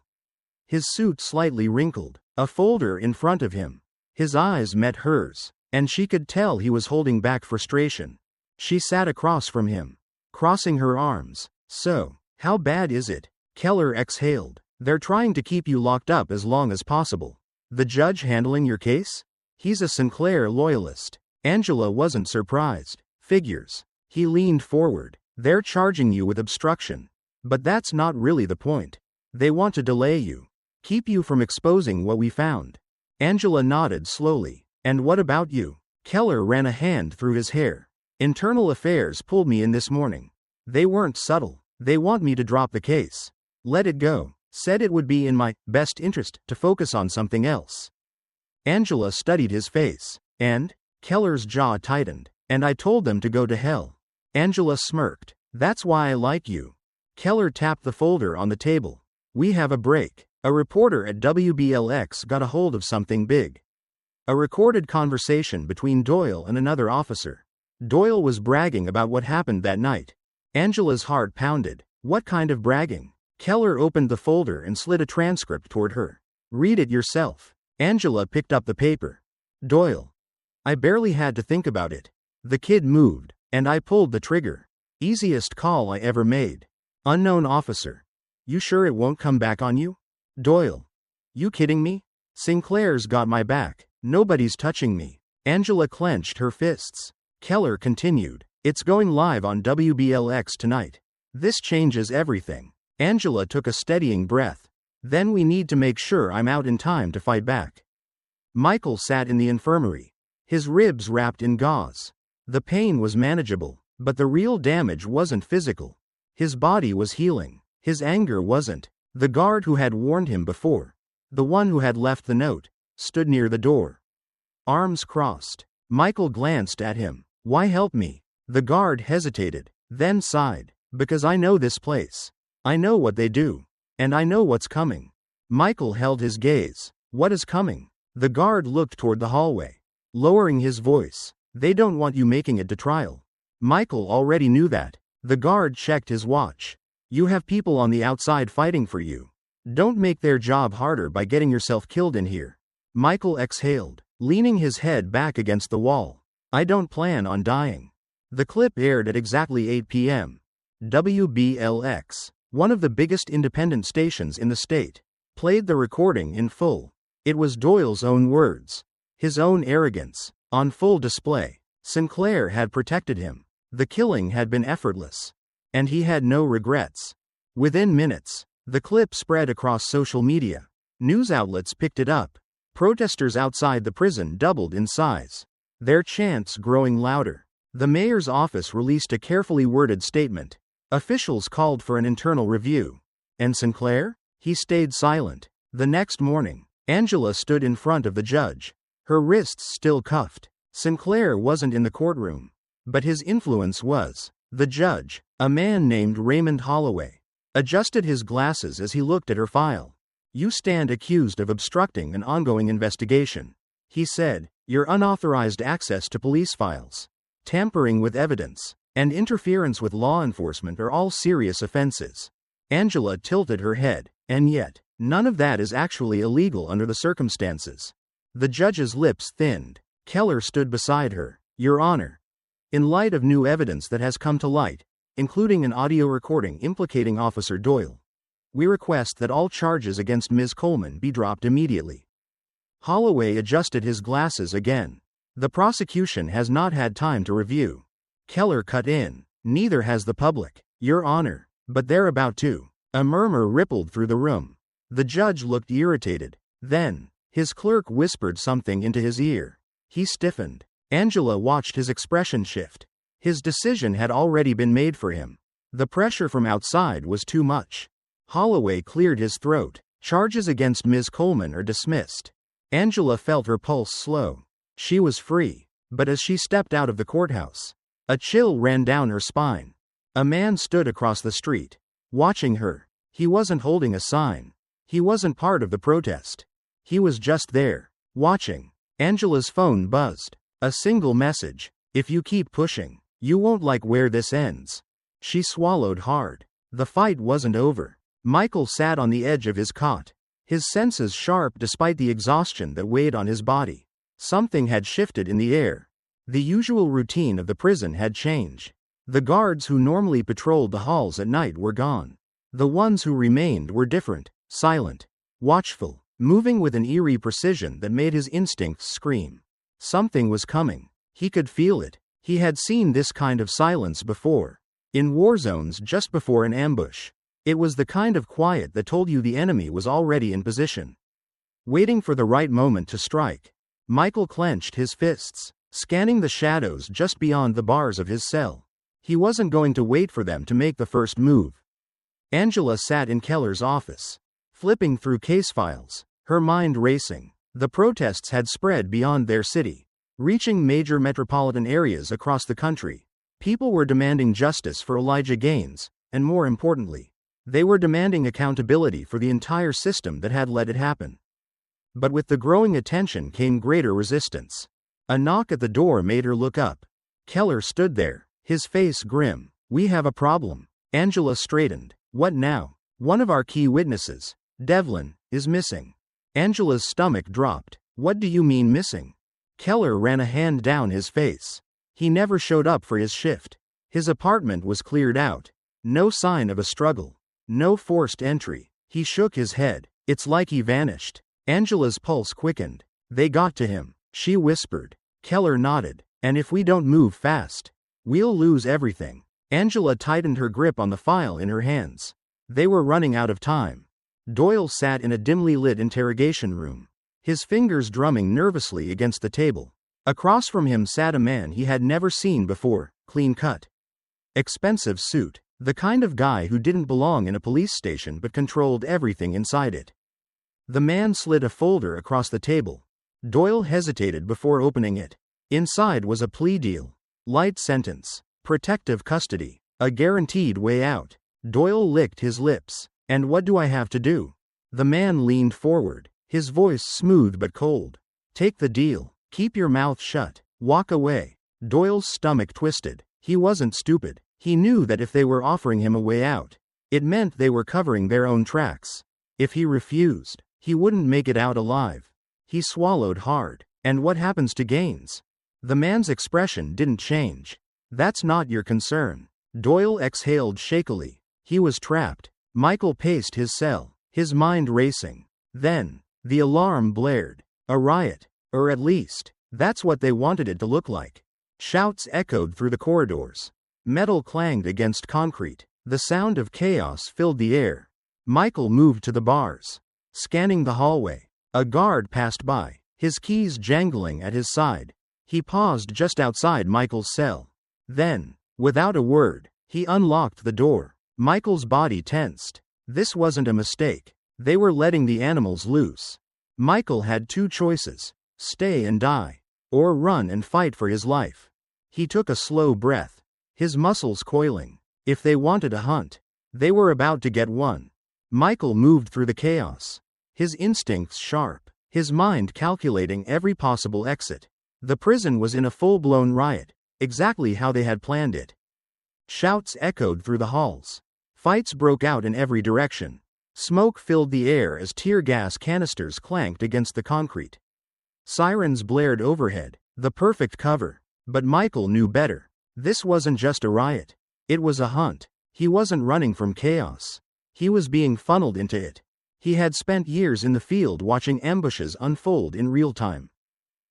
His suit slightly wrinkled, a folder in front of him. His eyes met hers, and she could tell he was holding back frustration. She sat across from him, crossing her arms. So, how bad is it? Keller exhaled. They're trying to keep you locked up as long as possible. The judge handling your case? He's a Sinclair loyalist. Angela wasn't surprised. Figures. He leaned forward. They're charging you with obstruction. But that's not really the point. They want to delay you. Keep you from exposing what we found. Angela nodded slowly. And what about you? Keller ran a hand through his hair. Internal Affairs pulled me in this morning. They weren't subtle. They want me to drop the case. Let it go. Said it would be in my best interest to focus on something else. Angela studied his face. And? Keller's jaw tightened. And I told them to go to hell. Angela smirked. That's why I like you. Keller tapped the folder on the table. We have a break. A reporter at WBLX got a hold of something big. A recorded conversation between Doyle and another officer. Doyle was bragging about what happened that night. Angela's heart pounded. What kind of bragging? Keller opened the folder and slid a transcript toward her. Read it yourself. Angela picked up the paper. Doyle. I barely had to think about it. The kid moved, and I pulled the trigger. Easiest call I ever made. Unknown officer. You sure it won't come back on you? Doyle. You kidding me? Sinclair's got my back. Nobody's touching me. Angela clenched her fists. Keller continued. It's going live on WBLX tonight. This changes everything. Angela took a steadying breath. Then we need to make sure I'm out in time to fight back. Michael sat in the infirmary, his ribs wrapped in gauze. The pain was manageable, but the real damage wasn't physical. His body was healing. His anger wasn't. The guard who had warned him before, the one who had left the note, stood near the door. Arms crossed. Michael glanced at him. Why help me? The guard hesitated, then sighed. Because I know this place. I know what they do. And I know what's coming. Michael held his gaze. What is coming? The guard looked toward the hallway, lowering his voice. They don't want you making it to trial. Michael already knew that. The guard checked his watch. You have people on the outside fighting for you. Don't make their job harder by getting yourself killed in here. Michael exhaled, leaning his head back against the wall. I don't plan on dying. The clip aired at exactly 8 p.m. WBLX, one of the biggest independent stations in the state, played the recording in full. It was Doyle's own words, his own arrogance, on full display. Sinclair had protected him. The killing had been effortless. And he had no regrets. Within minutes, the clip spread across social media. News outlets picked it up. Protesters outside the prison doubled in size, their chants growing louder. The mayor's office released a carefully worded statement. Officials called for an internal review. And Sinclair? He stayed silent. The next morning, Angela stood in front of the judge, her wrists still cuffed. Sinclair wasn't in the courtroom, but his influence was. The judge, a man named Raymond Holloway, adjusted his glasses as he looked at her file. You stand accused of obstructing an ongoing investigation, he said. Your unauthorized access to police files, tampering with evidence, and interference with law enforcement are all serious offenses. Angela tilted her head. And yet, none of that is actually illegal under the circumstances. The judge's lips thinned. Keller stood beside her. Your Honor, in light of new evidence that has come to light, including an audio recording implicating Officer Doyle, we request that all charges against Ms. Coleman be dropped immediately. Holloway adjusted his glasses again. The prosecution has not had time to review. Keller cut in. Neither has the public, Your Honor. But they're about to. A murmur rippled through the room. The judge looked irritated. Then, his clerk whispered something into his ear. He stiffened. Angela watched his expression shift. His decision had already been made for him. The pressure from outside was too much. Holloway cleared his throat. Charges against Ms. Coleman are dismissed. Angela felt her pulse slow. She was free. But as she stepped out of the courthouse, a chill ran down her spine. A man stood across the street, watching her. He wasn't holding a sign. He wasn't part of the protest. He was just there, watching. Angela's phone buzzed. A single message. If you keep pushing, you won't like where this ends. She swallowed hard. The fight wasn't over. Michael sat on the edge of his cot, his senses sharp despite the exhaustion that weighed on his body. Something had shifted in the air. The usual routine of the prison had changed. The guards who normally patrolled the halls at night were gone. The ones who remained were different, silent, watchful, moving with an eerie precision that made his instincts scream. Something was coming. He could feel it. He had seen this kind of silence before, in war zones just before an ambush. It was the kind of quiet that told you the enemy was already in position, waiting for the right moment to strike. Michael clenched his fists, scanning the shadows just beyond the bars of his cell. He wasn't going to wait for them to make the first move. Angela sat in Keller's office, flipping through case files, her mind racing. The protests had spread beyond their city, reaching major metropolitan areas across the country. People were demanding justice for Elijah Gaines, and more importantly, they were demanding accountability for the entire system that had let it happen. But with the growing attention came greater resistance. A knock at the door made her look up. Keller stood there, his face grim. We have a problem. Angela straightened. What now? One of our key witnesses, Devlin, is missing. Angela's stomach dropped. What do you mean missing? Keller ran a hand down his face. He never showed up for his shift. His apartment was cleared out. No sign of a struggle. No forced entry. He shook his head. It's like he vanished. Angela's pulse quickened. They got to him, she whispered. Keller nodded. And if we don't move fast, We'll lose everything. Angela tightened her grip on the file in her hands. They were running out of time. Doyle sat in a dimly lit interrogation room, his fingers drumming nervously against the table. Across from him sat a man he had never seen before, clean-cut. Expensive suit, the kind of guy who didn't belong in a police station but controlled everything inside it. The man slid a folder across the table. Doyle hesitated before opening it. Inside was a plea deal. Light sentence. Protective custody. A guaranteed way out. Doyle licked his lips. And what do I have to do? The man leaned forward, his voice smooth but cold. Take the deal. Keep your mouth shut. Walk away. Doyle's stomach twisted. He wasn't stupid. He knew that if they were offering him a way out, it meant they were covering their own tracks. If he refused, he wouldn't make it out alive. He swallowed hard. And what happens to Gaines? The man's expression didn't change. That's not your concern. Doyle exhaled shakily. He was trapped. Michael paced his cell, his mind racing. Then, the alarm blared. A riot. Or at least, that's what they wanted it to look like. Shouts echoed through the corridors. Metal clanged against concrete. The sound of chaos filled the air. Michael moved to the bars. Scanning the hallway. A guard passed by, his keys jangling at his side. He paused just outside Michael's cell. Then, without a word, he unlocked the door. Michael's body tensed. This wasn't a mistake. They were letting the animals loose. Michael had two choices: stay and die, or run and fight for his life. He took a slow breath, his muscles coiling. If they wanted a hunt, they were about to get one. Michael moved through the chaos, his instincts sharp, his mind calculating every possible exit. The prison was in a full-blown riot, exactly how they had planned it. Shouts echoed through the halls. Fights broke out in every direction. Smoke filled the air as tear gas canisters clanked against the concrete. Sirens blared overhead, the perfect cover. But Michael knew better. This wasn't just a riot. It was a hunt. He wasn't running from chaos. He was being funneled into it. He had spent years in the field watching ambushes unfold in real time.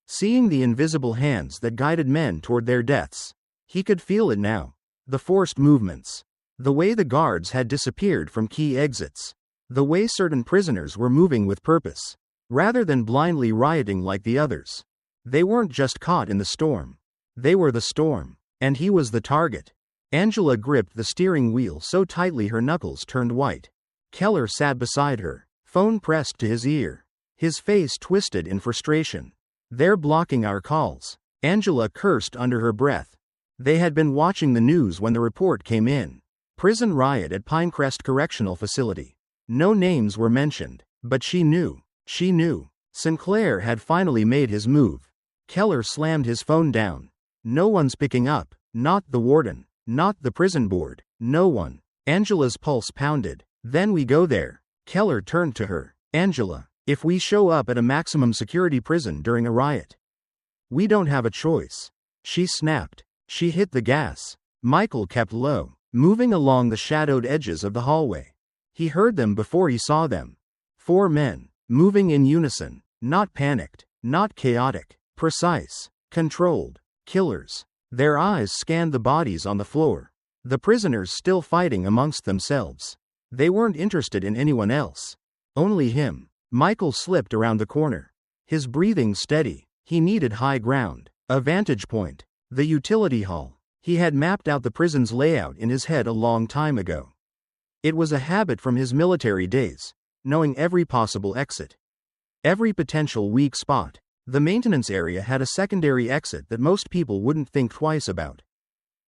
Seeing the invisible hands that guided men toward their deaths. He could feel it now. The forced movements. The way the guards had disappeared from key exits. The way certain prisoners were moving with purpose, rather than blindly rioting like the others. They weren't just caught in the storm. They were the storm. And he was the target. Angela gripped the steering wheel so tightly her knuckles turned white. Keller sat beside her, phone pressed to his ear. His face twisted in frustration. They're blocking our calls. Angela cursed under her breath. They had been watching the news when the report came in. Prison riot at Pinecrest Correctional Facility. No names were mentioned, but she knew. She knew. Sinclair had finally made his move. Keller slammed his phone down. No one's picking up. Not the warden. Not the prison board. No one. Angela's pulse pounded. Then we go there. Keller turned to her. Angela, if we show up at a maximum security prison during a riot, we don't have a choice. She snapped. She hit the gas. Michael kept low, moving along the shadowed edges of the hallway. He heard them before he saw them. 4 men, moving in unison, not panicked, not chaotic, precise, controlled, killers. Their eyes scanned the bodies on the floor. The prisoners still fighting amongst themselves. They weren't interested in anyone else. Only him. Michael slipped around the corner. His breathing steady. He needed high ground. A vantage point. The utility hall. He had mapped out the prison's layout in his head a long time ago. It was a habit from his military days, knowing every possible exit. Every potential weak spot. The maintenance area had a secondary exit that most people wouldn't think twice about.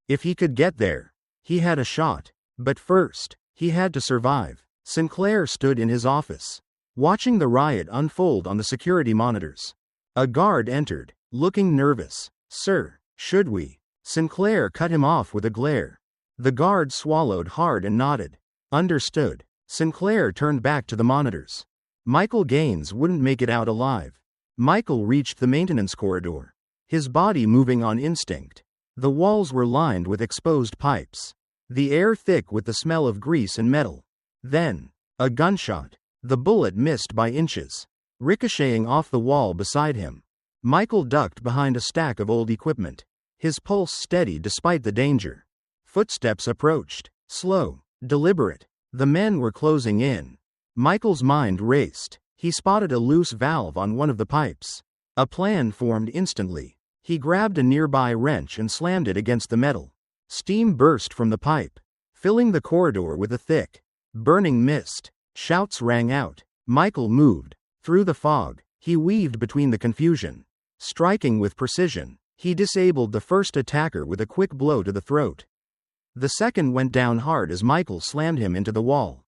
If he could get there, he had a shot. But first, he had to survive. Sinclair stood in his office, watching the riot unfold on the security monitors. A guard entered, looking nervous. Sir, should we? Sinclair cut him off with a glare. The guard swallowed hard and nodded. Understood. Sinclair turned back to the monitors. Michael Gaines wouldn't make it out alive. Michael reached the maintenance corridor, his body moving on instinct. The walls were lined with exposed pipes, the air thick with the smell of grease and metal. Then, a gunshot. The bullet missed by inches, ricocheting off the wall beside him. Michael ducked behind a stack of old equipment. his pulse steady despite the danger. Footsteps approached, slow, deliberate. The men were closing in. Michael's mind raced. He spotted a loose valve on one of the pipes. A plan formed instantly. He grabbed a nearby wrench and slammed it against the metal. Steam burst from the pipe, filling the corridor with a thick, burning mist. Shouts rang out. Michael moved. Through the fog, he weaved between the confusion. Striking with precision, he disabled the first attacker with a quick blow to the throat. The second went down hard as Michael slammed him into the wall.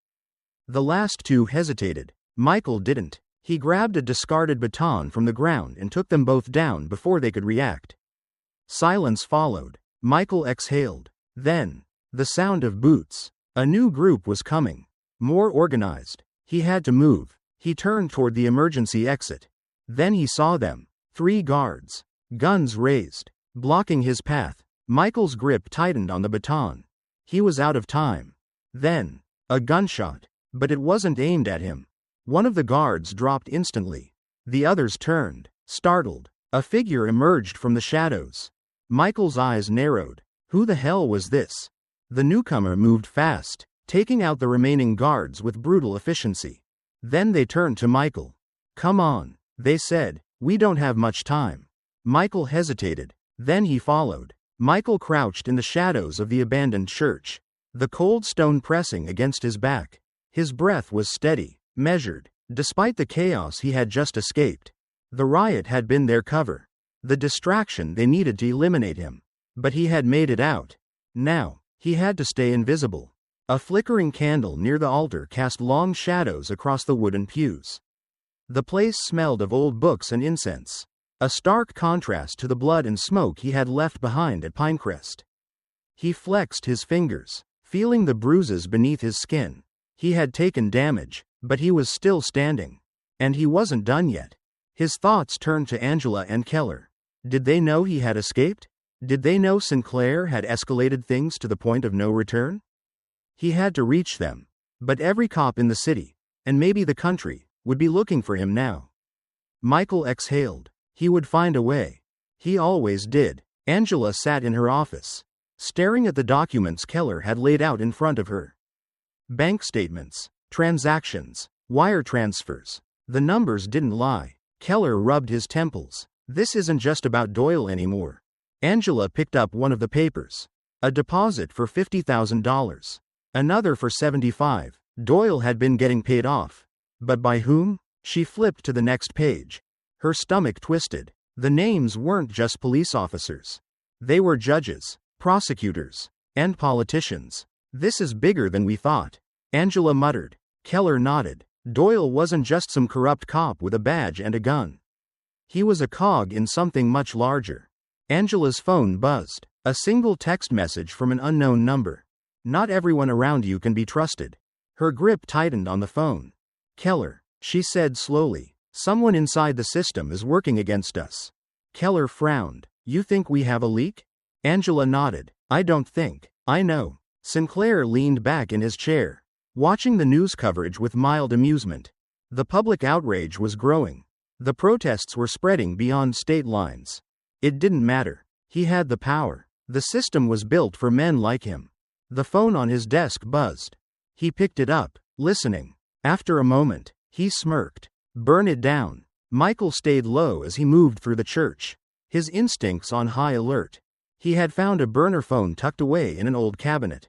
The last two hesitated. Michael didn't. He grabbed a discarded baton from the ground and took them both down before they could react. Silence followed. Michael exhaled. Then, the sound of boots. A new group was coming. More organized. He had to move. He turned toward the emergency exit. Then he saw them. 3 guards. Guns raised. Blocking his path. Michael's grip tightened on the baton. He was out of time. Then, a gunshot. But it wasn't aimed at him. One of the guards dropped instantly. The others turned, startled. A figure emerged from the shadows. Michael's eyes narrowed. Who the hell was this? The newcomer moved fast, taking out the remaining guards with brutal efficiency. Then they turned to Michael. "Come on," they said. "We don't have much time." Michael hesitated. Then he followed. Michael crouched in the shadows of the abandoned church, the cold stone pressing against his back. His breath was steady, measured, despite the chaos he had just escaped. The riot had been their cover, the distraction they needed to eliminate him. But he had made it out. Now, he had to stay invisible. A flickering candle near the altar cast long shadows across the wooden pews. The place smelled of old books and incense, a stark contrast to the blood and smoke he had left behind at Pinecrest. He flexed his fingers, feeling the bruises beneath his skin. He had taken damage, but he was still standing. And he wasn't done yet. His thoughts turned to Angela and Keller. Did they know he had escaped? Did they know Sinclair had escalated things to the point of no return? He had to reach them. But every cop in the city, and maybe the country, would be looking for him now. Michael exhaled. He would find a way. He always did. Angela sat in her office, staring at the documents Keller had laid out in front of her. Bank statements, transactions, wire transfers. The numbers didn't lie. Keller rubbed his temples. This isn't just about Doyle anymore. Angela picked up one of the papers. A deposit for $50,000. Another for $75,000. Doyle had been getting paid off. But by whom? She flipped to the next page. Her stomach twisted. The names weren't just police officers. They were judges, prosecutors, and politicians. "This is bigger than we thought," Angela muttered. Keller nodded. Doyle wasn't just some corrupt cop with a badge and a gun. He was a cog in something much larger. Angela's phone buzzed. A single text message from an unknown number. "Not everyone around you can be trusted." Her grip tightened on the phone. "Keller," she said slowly, "someone inside the system is working against us." Keller frowned. "You think we have a leak?" Angela nodded. "I don't think. I know." Sinclair leaned back in his chair, watching the news coverage with mild amusement. The public outrage was growing. The protests were spreading beyond state lines. It didn't matter. He had the power. The system was built for men like him. The phone on his desk buzzed. He picked it up, listening. After a moment, he smirked. "Burn it down." Michael stayed low as he moved through the church, his instincts on high alert. He had found a burner phone tucked away in an old cabinet,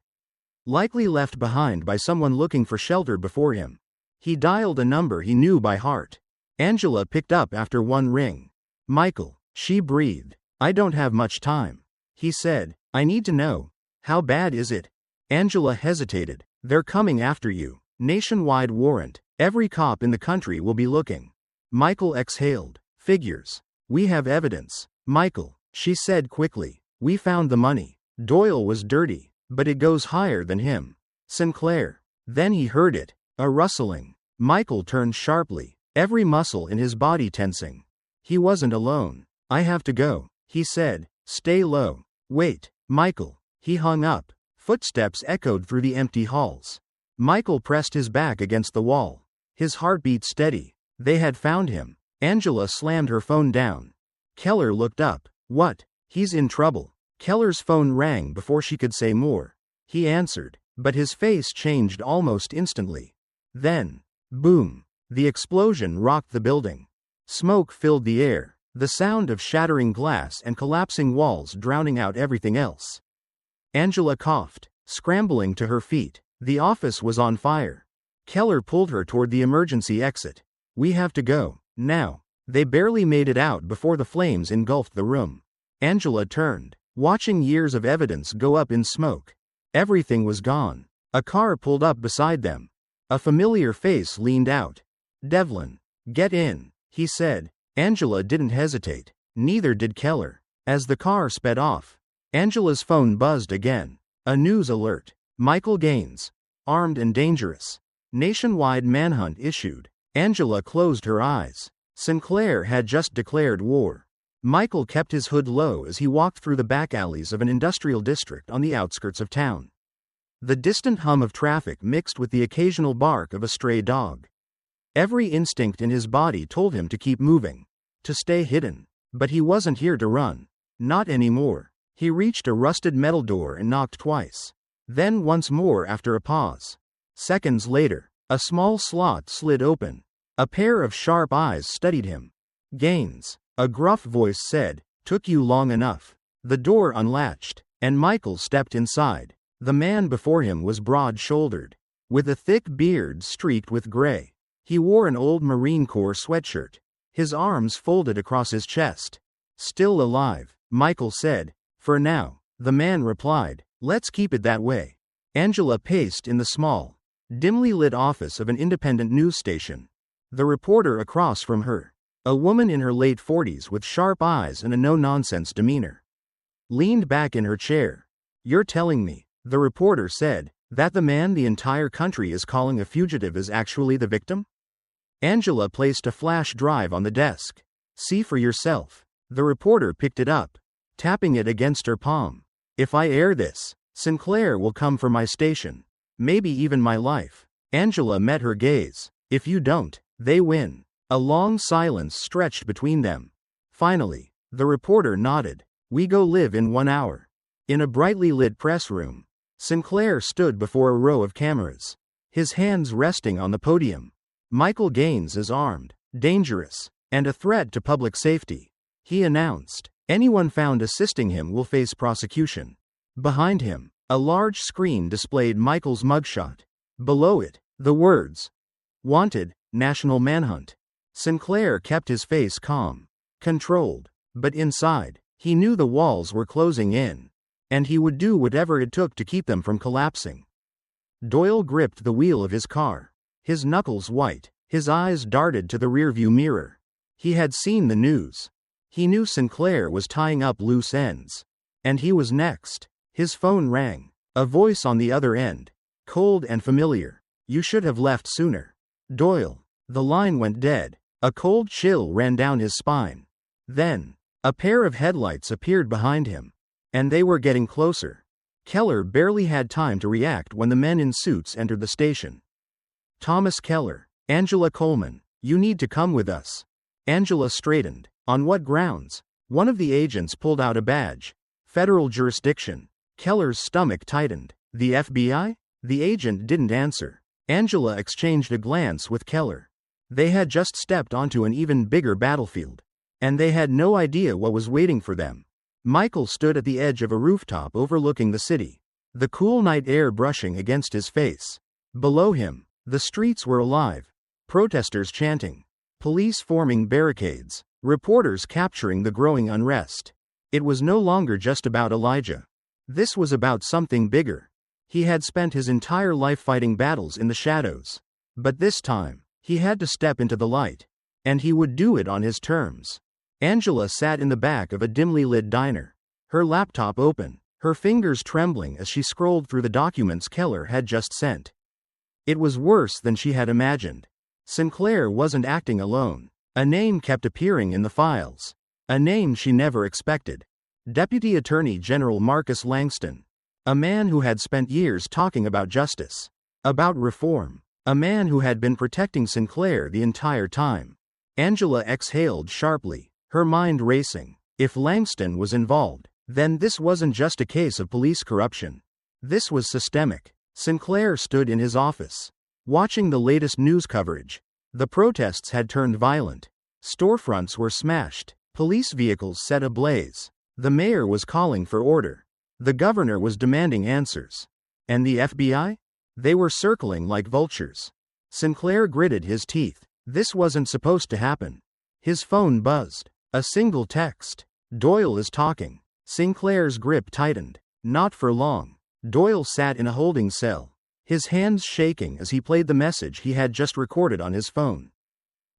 likely left behind by someone looking for shelter before him. He dialed a number he knew by heart. Angela picked up after one ring. "Michael," she breathed. "I don't have much time." He said, "I need to know. How bad is it?" Angela hesitated. "They're coming after you. Nationwide warrant. Every cop in the country will be looking." Michael exhaled. "Figures. We have evidence." "Michael," she said quickly, "we found the money. Doyle was dirty, but it goes higher than him. Sinclair." Then he heard it. A rustling. Michael turned sharply, every muscle in his body tensing. He wasn't alone. "I have to go," he said. "Stay low." "Wait, Michael." He hung up. Footsteps echoed through the empty halls. Michael pressed his back against the wall, his heartbeat steady. They had found him. Angela slammed her phone down. Keller looked up. "What?" "He's in trouble." Keller's phone rang before she could say more. He answered, but his face changed almost instantly. Then, boom! The explosion rocked the building. Smoke filled the air, the sound of shattering glass and collapsing walls drowning out everything else. Angela coughed, scrambling to her feet. The office was on fire. Keller pulled her toward the emergency exit. We have to go, now. They barely made it out before the flames engulfed the room. Angela turned, watching years of evidence go up in smoke. Everything was gone. A car pulled up beside them. A familiar face leaned out. Devlin. Get in, he said. Angela didn't hesitate. Neither did Keller. As the car sped off, Angela's phone buzzed again. A news alert. Michael Gaines. Armed and dangerous. Nationwide manhunt issued. Angela closed her eyes. Sinclair had just declared war. Michael kept his hood low as he walked through the back alleys of an industrial district on the outskirts of town. The distant hum of traffic mixed with the occasional bark of a stray dog. Every instinct in his body told him to keep moving, to stay hidden. But he wasn't here to run. Not anymore. He reached a rusted metal door and knocked twice. Then once more after a pause. Seconds later, a small slot slid open. A pair of sharp eyes studied him. Gaines, a gruff voice said, took you long enough. The door unlatched, and Michael stepped inside. The man before him was broad-shouldered, with a thick beard streaked with gray. He wore an old Marine Corps sweatshirt, his arms folded across his chest. Still alive, Michael said. For now, the man replied. Let's keep it that way. Angela paced in the small, dimly lit office of an independent news station. The reporter across from her, a woman in her late 40s with sharp eyes and a no-nonsense demeanor, leaned back in her chair. You're telling me, the reporter said, that the man the entire country is calling a fugitive is actually the victim? Angela placed a flash drive on the desk. See for yourself. The reporter picked it up, tapping it against her palm. If I air this, Sinclair will come for my station. Maybe even my life. Angela met her gaze. If you don't, they win. A long silence stretched between them. Finally, the reporter nodded. We go live in 1 hour. In a brightly lit press room, Sinclair stood before a row of cameras, his hands resting on the podium. Michael Gaines is armed, dangerous, and a threat to public safety. He announced, anyone found assisting him will face prosecution. Behind him, a large screen displayed Michael's mugshot. Below it, the words, Wanted, National Manhunt. Sinclair kept his face calm, controlled, but inside, he knew the walls were closing in, and he would do whatever it took to keep them from collapsing. Doyle gripped the wheel of his car, his knuckles white, his eyes darted to the rearview mirror. He had seen the news. He knew Sinclair was tying up loose ends. And he was next. His phone rang. A voice on the other end, cold and familiar. You should have left sooner. Doyle. The line went dead. A cold chill ran down his spine. Then, a pair of headlights appeared behind him. And they were getting closer. Keller barely had time to react when the men in suits entered the station. Thomas Keller. Angela Coleman. You need to come with us. Angela straightened. On what grounds? One of the agents pulled out a badge. Federal jurisdiction. Keller's stomach tightened. The FBI? The agent didn't answer. Angela exchanged a glance with Keller. They had just stepped onto an even bigger battlefield. And they had no idea what was waiting for them. Michael stood at the edge of a rooftop overlooking the city, the cool night air brushing against his face. Below him, the streets were alive. Protesters chanting. Police forming barricades. Reporters capturing the growing unrest. It was no longer just about Elijah. This was about something bigger. He had spent his entire life fighting battles in the shadows. But this time, he had to step into the light. And he would do it on his terms. Angela sat in the back of a dimly lit diner, her laptop open, her fingers trembling as she scrolled through the documents Keller had just sent. It was worse than she had imagined. Sinclair wasn't acting alone. A name kept appearing in the files. A name she never expected. Deputy Attorney General Marcus Langston. A man who had spent years talking about justice. About reform. A man who had been protecting Sinclair the entire time. Angela exhaled sharply, her mind racing. If Langston was involved, Then this wasn't just a case of police corruption. This was systemic. Sinclair stood in his office, watching the latest news coverage. The protests had turned violent. Storefronts were smashed. Police vehicles set ablaze. The mayor was calling for order. The governor was demanding answers. And the FBI? They were circling like vultures. Sinclair gritted his teeth. This wasn't supposed to happen. His phone buzzed. A single text. Doyle is talking. Sinclair's grip tightened. Not for long. Doyle sat in a holding cell, his hands shaking as he played the message he had just recorded on his phone.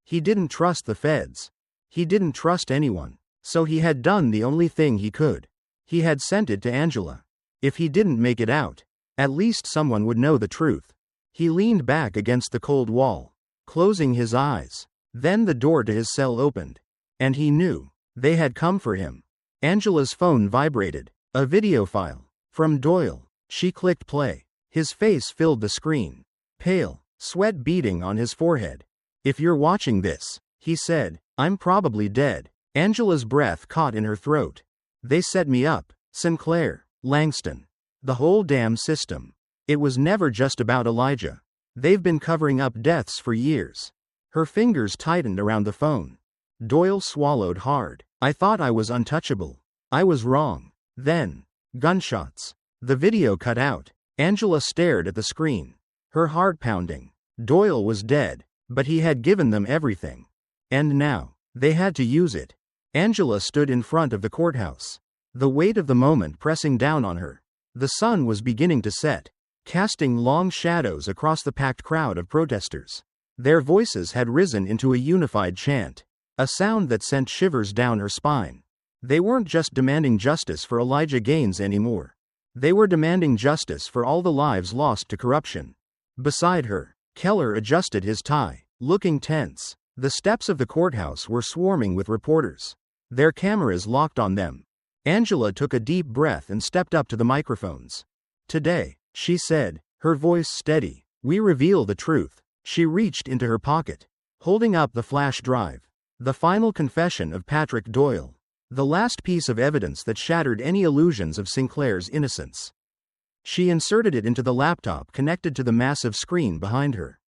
He didn't trust the feds. He didn't trust anyone. So he had done the only thing he could. He had sent it to Angela. If he didn't make it out, at least someone would know the truth. He leaned back against the cold wall, closing his eyes. Then the door to his cell opened. And he knew. They had come for him. Angela's phone vibrated. A video file. From Doyle. She clicked play. His face filled the screen. Pale, sweat beading on his forehead. "If you're watching this," he said, "I'm probably dead." Angela's breath caught in her throat. "They set me up, Sinclair, Langston. The whole damn system. It was never just about Elijah. They've been covering up deaths for years." Her fingers tightened around the phone. Doyle swallowed hard. "I thought I was untouchable. I was wrong." Then, gunshots. The video cut out. Angela stared at the screen, her heart pounding. Doyle was dead, but he had given them everything. And now, they had to use it. Angela stood in front of the courthouse, the weight of the moment pressing down on her. The sun was beginning to set, casting long shadows across the packed crowd of protesters. Their voices had risen into a unified chant, a sound that sent shivers down her spine. They weren't just demanding justice for Elijah Gaines anymore. They were demanding justice for all the lives lost to corruption. Beside her, Keller adjusted his tie, looking tense. The steps of the courthouse were swarming with reporters, their cameras locked on them. Angela took a deep breath and stepped up to the microphones. "Today," she said, her voice steady, "we reveal the truth." She reached into her pocket, holding up the flash drive. The final confession of Patrick Doyle. The last piece of evidence that shattered any illusions of Sinclair's innocence. She inserted it into the laptop connected to the massive screen behind her.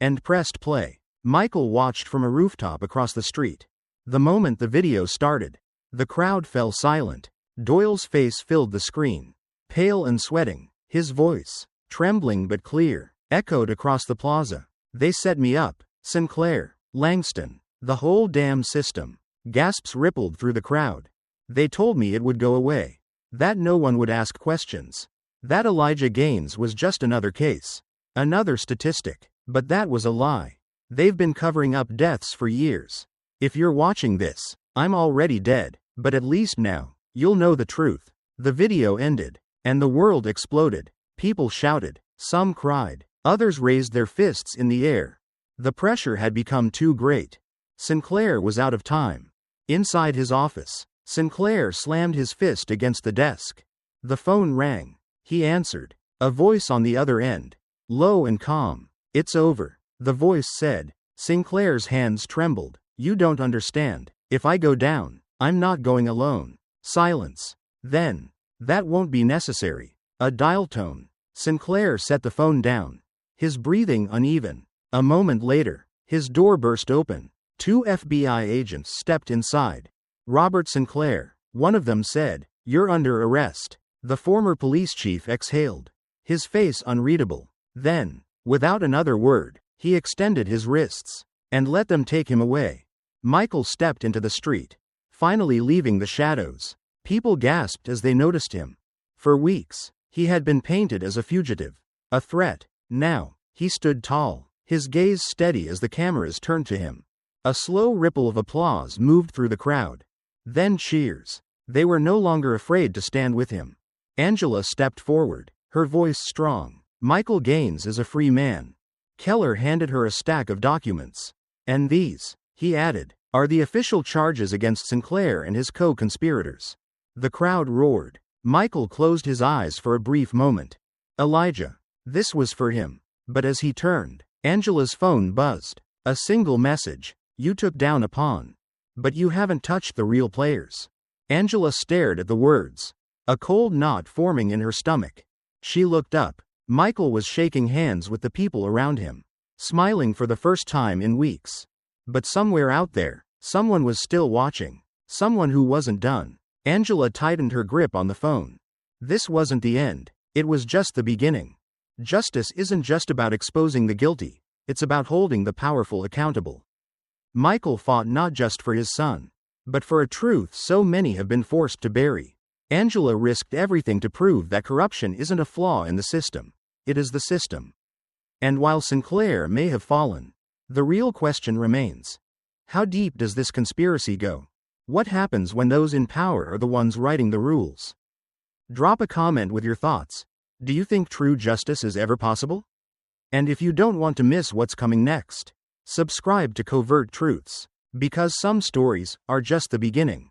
And pressed play. Michael watched from a rooftop across the street. The moment the video started, the crowd fell silent. Doyle's face filled the screen. Pale and sweating, his voice, trembling but clear, echoed across the plaza. "They set me up, Sinclair, Langston, the whole damn system." Gasps rippled through the crowd. "They told me it would go away. That no one would ask questions. That Elijah Gaines was just another case. Another statistic. But that was a lie. They've been covering up deaths for years. If you're watching this, I'm already dead, but at least now, you'll know the truth." The video ended, and the world exploded. People shouted. Some cried. Others raised their fists in the air. The pressure had become too great. Sinclair was out of time. Inside his office, Sinclair slammed his fist against the desk. The phone rang. He answered. A voice on the other end, low and calm. "It's over," the voice said. Sinclair's hands trembled. "You don't understand. If I go down, I'm not going alone." Silence. Then, "That won't be necessary." A dial tone. Sinclair set the phone down, his breathing uneven. A moment later, his door burst open. 2 FBI agents stepped inside. "Robert Sinclair," one of them said, "you're under arrest." The former police chief exhaled, his face unreadable. Then, without another word, he extended his wrists and let them take him away. Michael stepped into the street, finally leaving the shadows. People gasped as they noticed him. For weeks, he had been painted as a fugitive, a threat. Now, he stood tall, his gaze steady as the cameras turned to him. A slow ripple of applause moved through the crowd. Then cheers. They were no longer afraid to stand with him. Angela stepped forward, her voice strong. "Michael Gaines is a free man." Keller handed her a stack of documents. "And these," he added, "are the official charges against Sinclair and his co-conspirators." The crowd roared. Michael closed his eyes for a brief moment. Elijah. This was for him. But as he turned, Angela's phone buzzed. A single message. "You took down a pawn. But you haven't touched the real players." Angela stared at the words, a cold knot forming in her stomach. She looked up. Michael was shaking hands with the people around him, smiling for the first time in weeks. But somewhere out there, someone was still watching. Someone who wasn't done. Angela tightened her grip on the phone. This wasn't the end. It was just the beginning. Justice isn't just about exposing the guilty, it's about holding the powerful accountable. Michael fought not just for his son, but for a truth so many have been forced to bury. Angela risked everything to prove that corruption isn't a flaw in the system, it is the system. And while Sinclair may have fallen, the real question remains. How deep does this conspiracy go? What happens when those in power are the ones writing the rules? Drop a comment with your thoughts. Do you think true justice is ever possible? And if you don't want to miss what's coming next, subscribe to Covert Truths, because some stories are just the beginning.